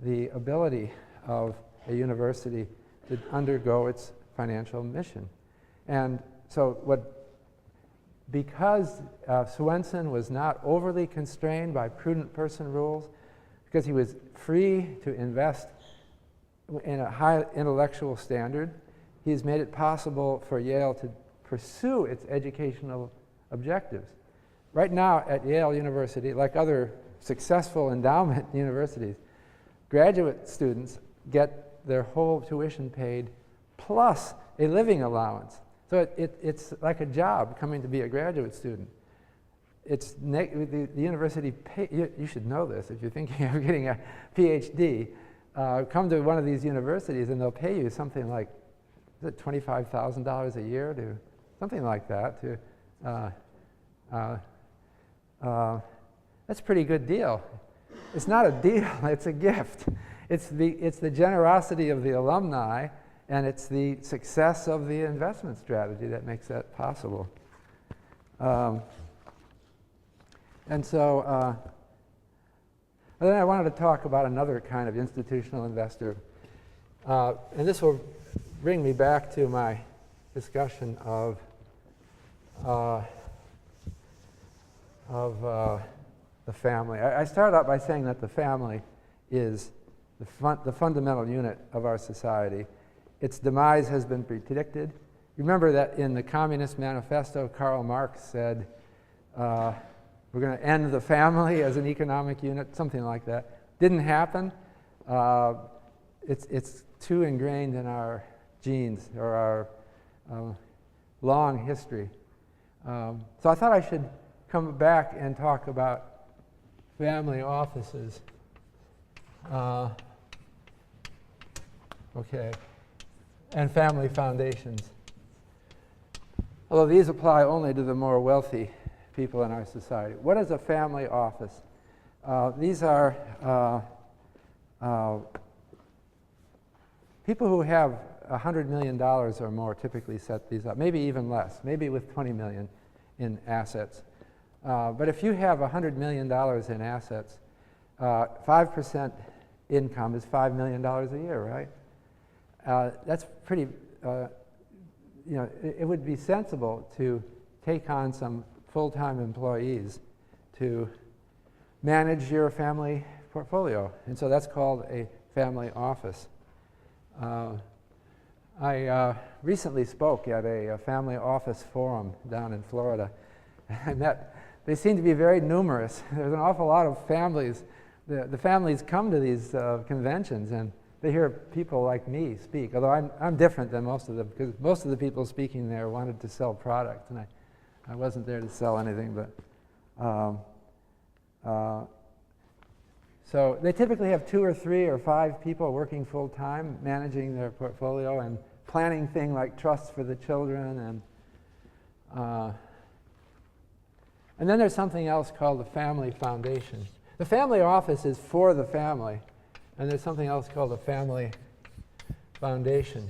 the ability of a university to undergo its financial mission. And so because Swenson was not overly constrained by prudent person rules, because he was free to invest in a high intellectual standard, he's made it possible for Yale to pursue its educational objectives. Right now at Yale University, like other successful endowment universities, graduate students get their whole tuition paid plus a living allowance. So it's like a job coming to be a graduate student. The university you should know this if you're thinking of getting a PhD. Come to one of these universities and they'll pay you something like, is it $25,000 a year to something like that? That's a pretty good deal. It's not a deal; it's a gift. It's the generosity of the alumni, and it's the success of the investment strategy that makes that possible. And then I wanted to talk about another kind of institutional investor. And this will bring me back to my discussion of the family. I started out by saying that the family is the fundamental unit of our society. Its demise has been predicted. Remember that in the Communist Manifesto, Karl Marx said, we're going to end the family as an economic unit, something like that. Didn't happen. It's too ingrained in our genes or our long history. So I thought I should come back and talk about family offices. And family foundations. Although these apply only to the more wealthy people in our society. What is a family office? These are people who have $100 million or more typically set these up, maybe even less, maybe with $20 million in assets. But if you have $100 million in assets, 5% income is $5 million a year, right? That's pretty, it would be sensible to take on some full-time employees to manage your family portfolio. And so that's called a family office. I recently spoke at a family office forum down in Florida. They seem to be very numerous. There's an awful lot of families. The families come to these conventions and they hear people like me speak, although I'm different than most of them, because most of the people speaking there wanted to sell products, and I wasn't there to sell anything. But so they typically have 2 or 3 or 5 people working full-time, managing their portfolio and planning things like trusts for the children And then there's something else called the family foundation. The family office is for the family, and there's something else called the family foundation.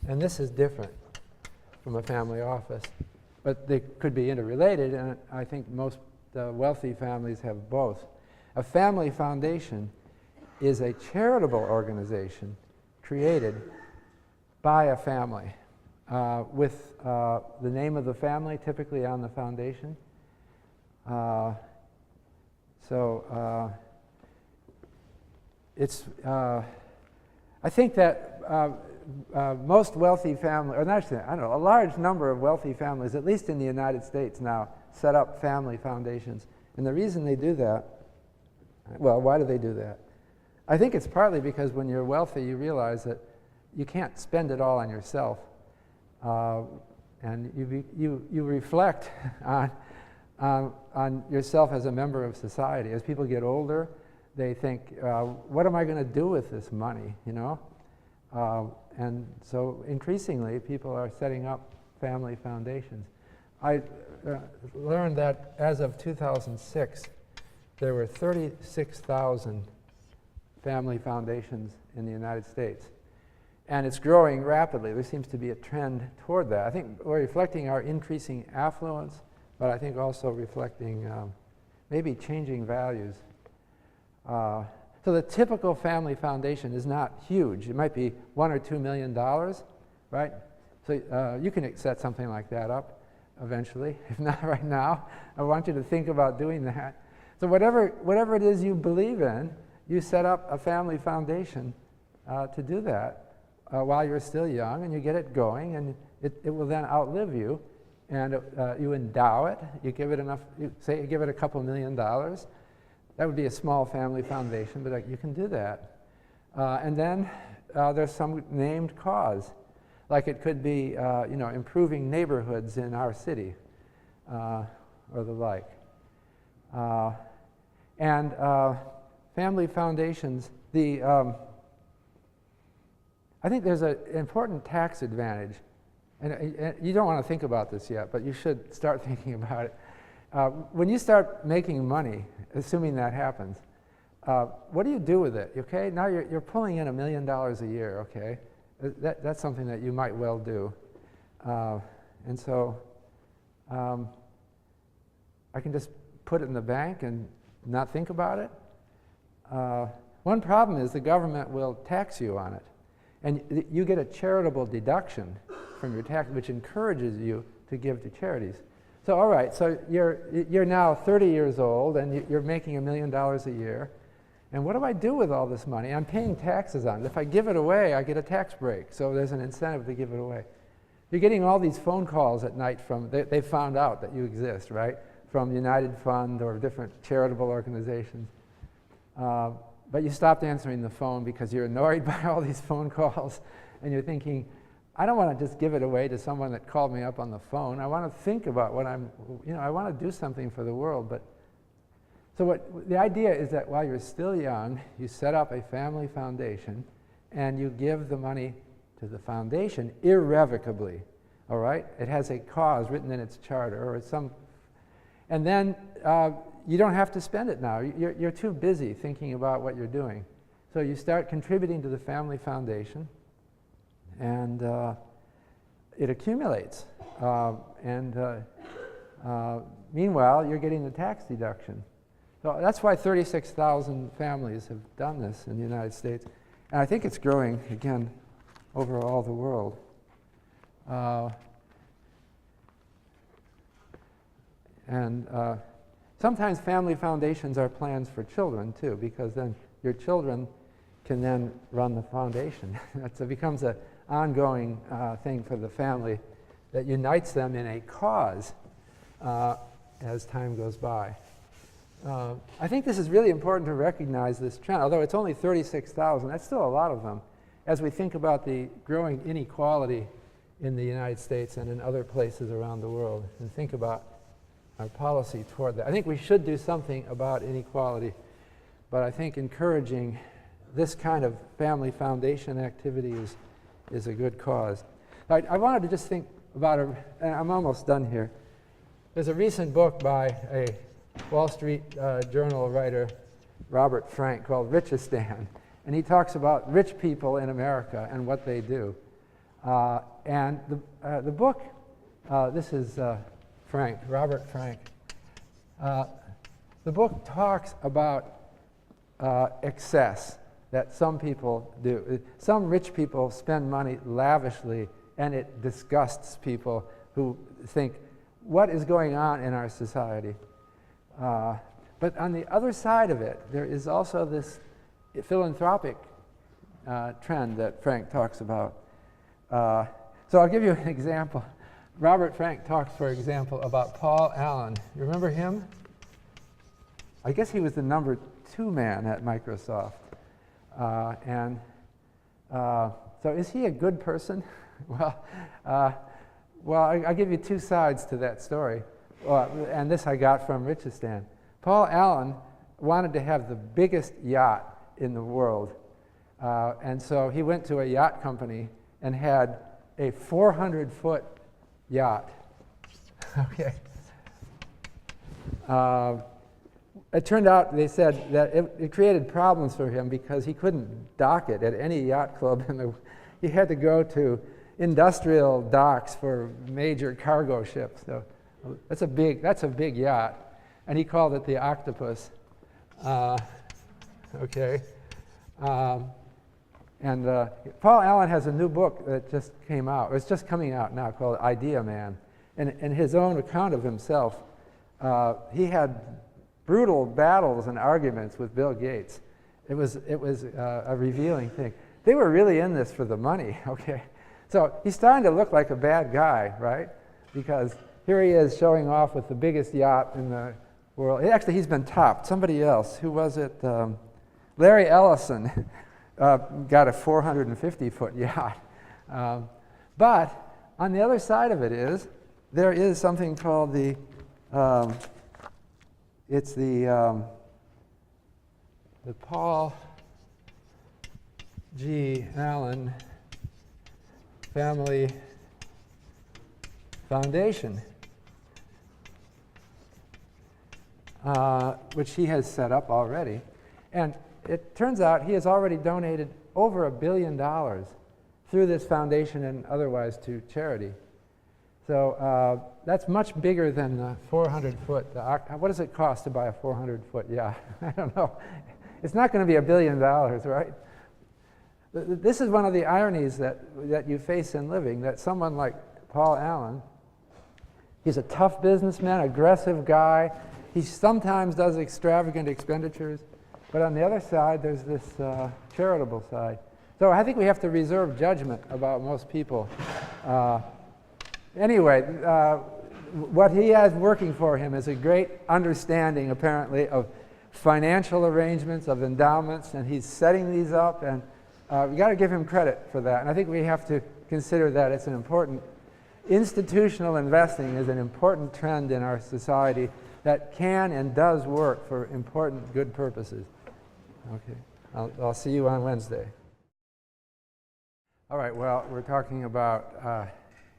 And this is different from a family office, but they could be interrelated, and I think most wealthy families have both. A family foundation is a charitable organization created by a family with the name of the family typically on the foundation. It's I think that most wealthy families, or actually, I don't know, a large number of wealthy families, at least in the United States now, set up family foundations. And the reason they do that, well, why do they do that? I think it's partly because when you're wealthy, you realize that you can't spend it all on yourself. And you reflect on yourself as a member of society. As people get older, they think, what am I going to do with this money, you know? And so increasingly, people are setting up family foundations. I learned that as of 2006, there were 36,000 family foundations in the United States. And it's growing rapidly. There seems to be a trend toward that. I think we're reflecting our increasing affluence, but I think also reflecting maybe changing values. So the typical family foundation is not huge. It might be $1 or $2 million, right? So you can set something like that up eventually, if not right now. I want you to think about doing that. So whatever it is you believe in, you set up a family foundation to do that while you're still young, and you get it going, and it will then outlive you. And you endow it. You give it enough. Say you give it a couple $1 million. That would be a small family foundation, but you can do that. And then there's some named cause, like it could be, improving neighborhoods in our city, or the like. And family foundations. I think there's an important tax advantage, and you don't want to think about this yet, but you should start thinking about it. When you start making money, assuming that happens, what do you do with it? Okay, now you're pulling in $1 million a year. Okay, that's something that you might well do, and so I can just put it in the bank and not think about it. One problem is the government will tax you on it, and you get a charitable deduction from your tax, which encourages you to give to charities. So all right, so you're now 30 years old and you're making $1 million a year. And what do I do with all this money? I'm paying taxes on it. If I give it away, I get a tax break. So there's an incentive to give it away. You're getting all these phone calls at night from, they found out that you exist, right? From United Fund or different charitable organizations. But you stopped answering the phone because you're annoyed by all these phone calls. And you're thinking, I don't want to just give it away to someone that called me up on the phone. I want to think about what I want to do something for the world. But so the idea is that while you're still young, you set up a family foundation and you give the money to the foundation irrevocably, all right? It has a cause written in its charter or and then you don't have to spend it now. You're too busy thinking about what you're doing. So you start contributing to the family foundation, and it accumulates. Meanwhile, you're getting the tax deduction. So that's why 36,000 families have done this in the United States. And I think it's growing, again, over all the world. Sometimes family foundations are plans for children, too, because then your children can then run the foundation. It becomes an ongoing thing for the family that unites them in a cause as time goes by. I think this is really important to recognize this trend. Although it's only 36,000, that's still a lot of them, as we think about the growing inequality in the United States and in other places around the world, and think about our policy toward that. I think we should do something about inequality, but I think encouraging this kind of family foundation activity is a good cause. I wanted to just think about and I'm almost done here. there's a recent book by a Wall Street Journal writer, Robert Frank, called Richistan. And he talks about rich people in America and what they do. And the book, this is Frank, Robert Frank. The book talks about excess that some people do. Some rich people spend money lavishly, and it disgusts people who think, what is going on in our society? But on the other side of it, there is also this philanthropic trend that Frank talks about. So I'll give you an example. Robert Frank talks, for example, about Paul Allen. You remember him? I guess he was the number 2 man at Microsoft. So is he a good person? Well, I'll give you 2 sides to that story. And this I got from Richistan. Paul Allen wanted to have the biggest yacht in the world. And so he went to a yacht company and had a 400-foot yacht. Okay. It turned out, they said, that it created problems for him because he couldn't dock it at any yacht club. He had to go to industrial docks for major cargo ships. So that's a big yacht. And he called it the Octopus. Okay. And Paul Allen has a new book that just came out. It's just coming out now, called Idea Man. And in his own account of himself, he had brutal battles and arguments with Bill Gates. It was a revealing thing. They were really in this for the money, okay? So he's starting to look like a bad guy, right? Because here he is showing off with the biggest yacht in the world. Actually, he's been topped. Somebody else, who was it? Larry Ellison got a 450-foot yacht. But on the other side of it is, there is something called the, it's the Paul G. Allen Family Foundation, which he has set up already. And it turns out he has already donated over $1 billion through this foundation and otherwise to charity. So that's much bigger than the 400-foot. What does it cost to buy a 400-foot yacht? I don't know. It's not going to be $1 billion, right? This is one of the ironies that you face in living, that someone like Paul Allen, he's a tough businessman, aggressive guy. He sometimes does extravagant expenditures. But on the other side, there's this charitable side. So I think we have to reserve judgment about most people. Anyway, what he has working for him is a great understanding, apparently, of financial arrangements, of endowments, and he's setting these up, and we got to give him credit for that. And I think we have to consider that it's an important, institutional investing is an important trend in our society that can and does work for important, good purposes. Okay, I'll see you on Wednesday. All right, well, we're talking about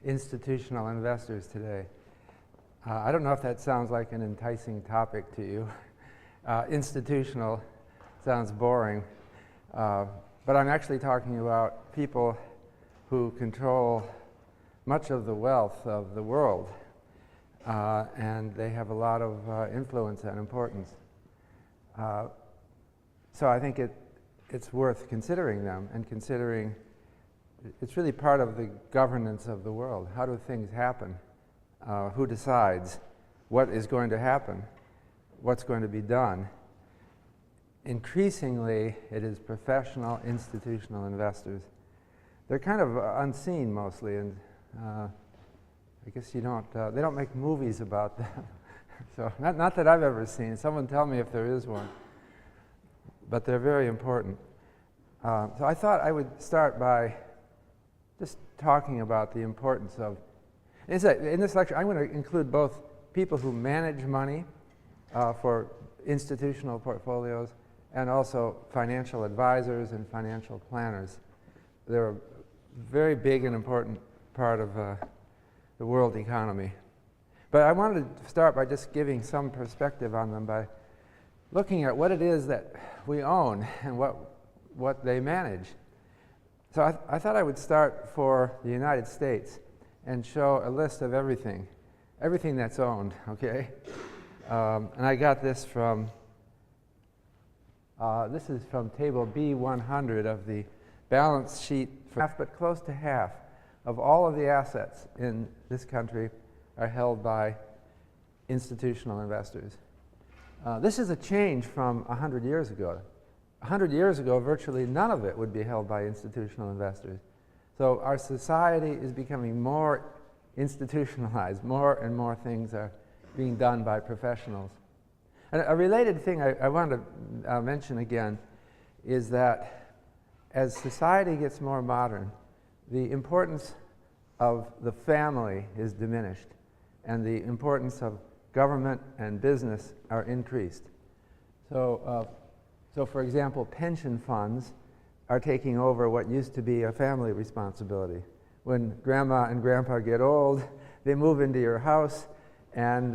institutional investors today. I don't know if that sounds like an enticing topic to you. Institutional sounds boring, but I'm actually talking about people who control much of the wealth of the world, and they have a lot of influence and importance. So I think it's worth considering them and considering it's really part of the governance of the world. How do things happen? Who decides what is going to happen? What's going to be done? Increasingly, it is professional, institutional investors. They're kind of unseen mostly, and I guess they don't make movies about them. So not that I've ever seen. Someone tell me if there is one. But they're very important. So I thought I would start by just talking about the importance of, in this lecture, I'm going to include both people who manage money for institutional portfolios and also financial advisors and financial planners. They're a very big and important part of the world economy. But I wanted to start by just giving some perspective on them by looking at what it is that we own and what they manage. So I thought I would start for the United States and show a list of everything that's owned, okay? And I got this from, this is from table B100 of the balance sheet, but close to half of all of the assets in this country are held by institutional investors. This is a change from 100 years ago. 100 years ago, virtually none of it would be held by institutional investors. So our society is becoming more institutionalized. More and more things are being done by professionals. And a related thing I want to mention again is that as society gets more modern, the importance of the family is diminished, and the importance of government and business are increased. So for example, pension funds are taking over what used to be a family responsibility. When grandma and grandpa get old, they move into your house and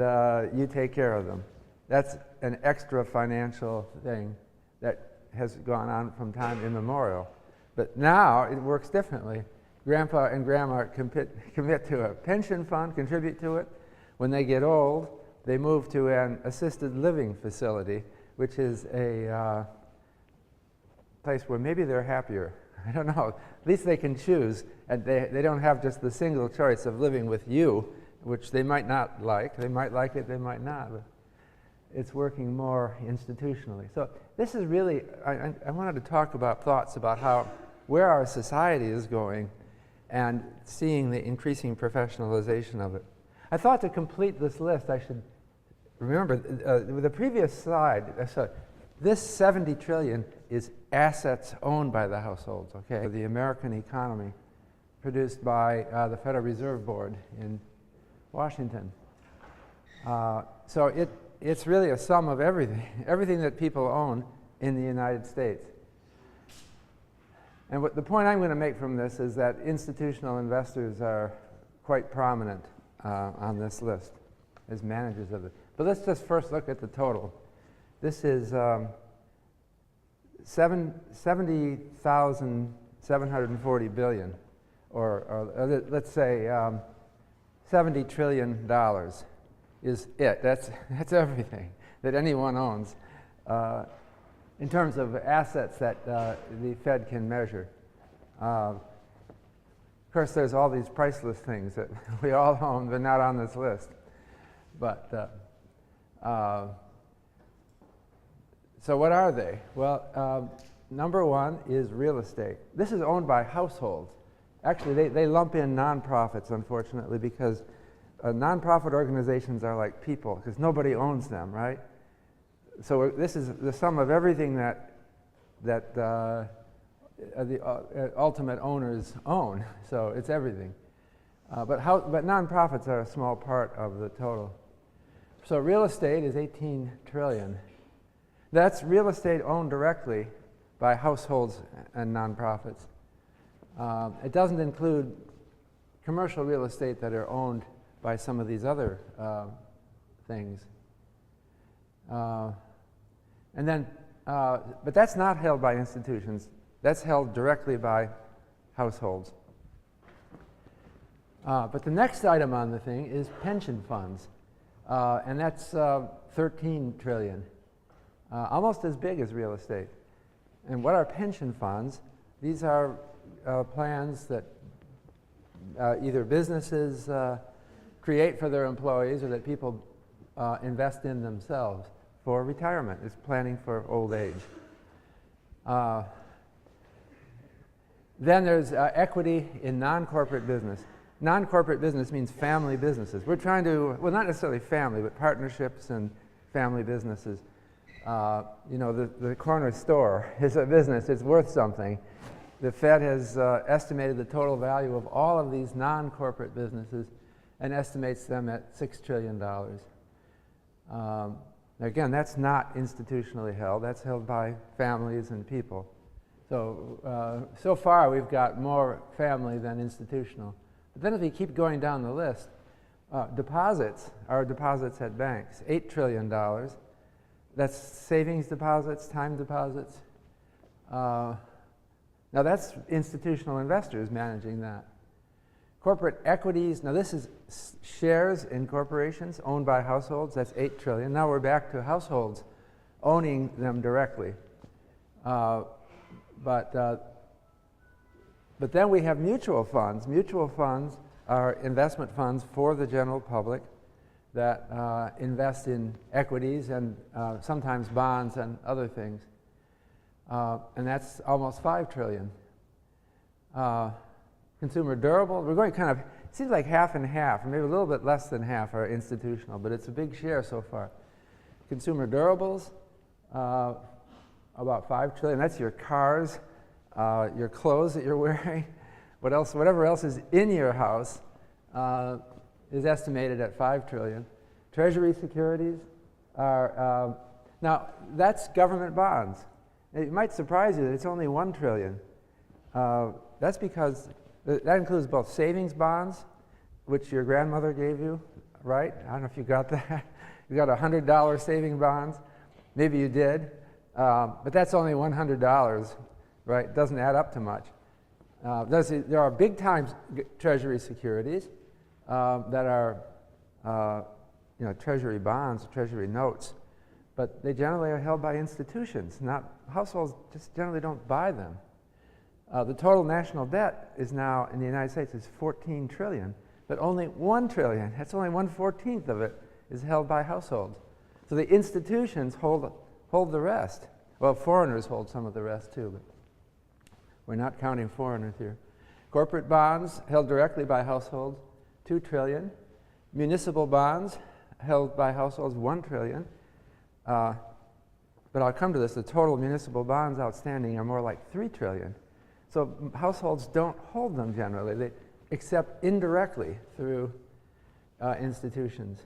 you take care of them. That's an extra financial thing that has gone on from time immemorial. But now it works differently. Grandpa and grandma commit to a pension fund, contribute to it. When they get old, they move to an assisted living facility, which is a place where maybe they're happier. I don't know. At least they can choose, and they don't have just the single choice of living with you, which they might not like. They might like it, they might not. But it's working more institutionally. So this is really, I wanted to talk about thoughts about where our society is going and seeing the increasing professionalization of it. I thought to complete this list, I should remember the previous slide. This 70 trillion is assets owned by the households, okay? The American economy produced by the Federal Reserve Board in Washington. So it's really a sum of everything that people own in the United States. And the point I'm going to make from this is that institutional investors are quite prominent on this list as managers of it. But let's just first look at the total. This is 70,740 billion, or let's say $70 trillion is it. That's everything that anyone owns in terms of assets that the Fed can measure. Of course, there's all these priceless things that we all own, but not on this list. But so what are they? Well, number one is real estate. This is owned by households. Actually, they lump in nonprofits, unfortunately, because nonprofit organizations are like people, because nobody owns them, right? So this is the sum of everything that the ultimate owners own. So it's everything. But nonprofits are a small part of the total. So real estate is 18 trillion. That's real estate owned directly by households and nonprofits. It doesn't include commercial real estate that are owned by some of these other things. But that's not held by institutions. That's held directly by households. But the next item on the thing is pension funds, and that's 13 trillion, almost as big as real estate. And what are pension funds? These are plans that either businesses create for their employees or that people invest in themselves for retirement. It's planning for old age. Then there's equity in non-corporate business. Non-corporate business means family businesses. We're trying to, well, not necessarily family, but partnerships and family businesses. You know, the corner store is a business. It's worth something. The Fed has estimated the total value of all of these non-corporate businesses and estimates them at $6 trillion. Again, that's not institutionally held. That's held by families and people. So, so far we've got more family than institutional. But then if you keep going down the list, Deposits are deposits at banks, $8 trillion. That's savings deposits, time deposits. Now that's institutional investors managing that. Corporate equities, now this is shares in corporations owned by households, that's $8 trillion. Now we're back to households owning them directly. But then we have mutual funds. Mutual funds are investment funds for the general public that invest in equities and sometimes bonds and other things. And that's almost $5 trillion. Consumer durable, we're going kind of, it seems like half and half, or maybe a little bit less than half are institutional, but it's a big share so far. Consumer durables, about $5 trillion. That's your cars, your clothes that you're wearing. What else? Whatever else is in your house is estimated at $5 trillion. Treasury securities are, now that's government bonds. It might surprise you that it's only $1 trillion. That's because that includes both savings bonds, which your grandmother gave you, right? I don't know if you got that. You got $100 saving bonds. Maybe you did. But that's only $100, right? It doesn't add up to much. There are big time treasury securities that are treasury bonds, treasury notes, but they generally are held by institutions, not households. Just generally don't buy them. The total national debt is now in the United States is $14 trillion, but only $1 trillion, that's only 1/14 of it, is held by households. So the institutions hold the rest. Well, foreigners hold some of the rest too, but we're not counting foreigners here. Corporate bonds held directly by households, $2 trillion. Municipal bonds held by households, $1 trillion. But I'll come to this. The total municipal bonds outstanding are more like $3 trillion. So households don't hold them generally, except indirectly through institutions.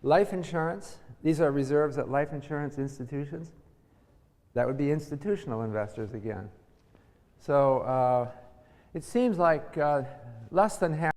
Life insurance, these are reserves at life insurance institutions. That would be institutional investors again. So it seems like less than half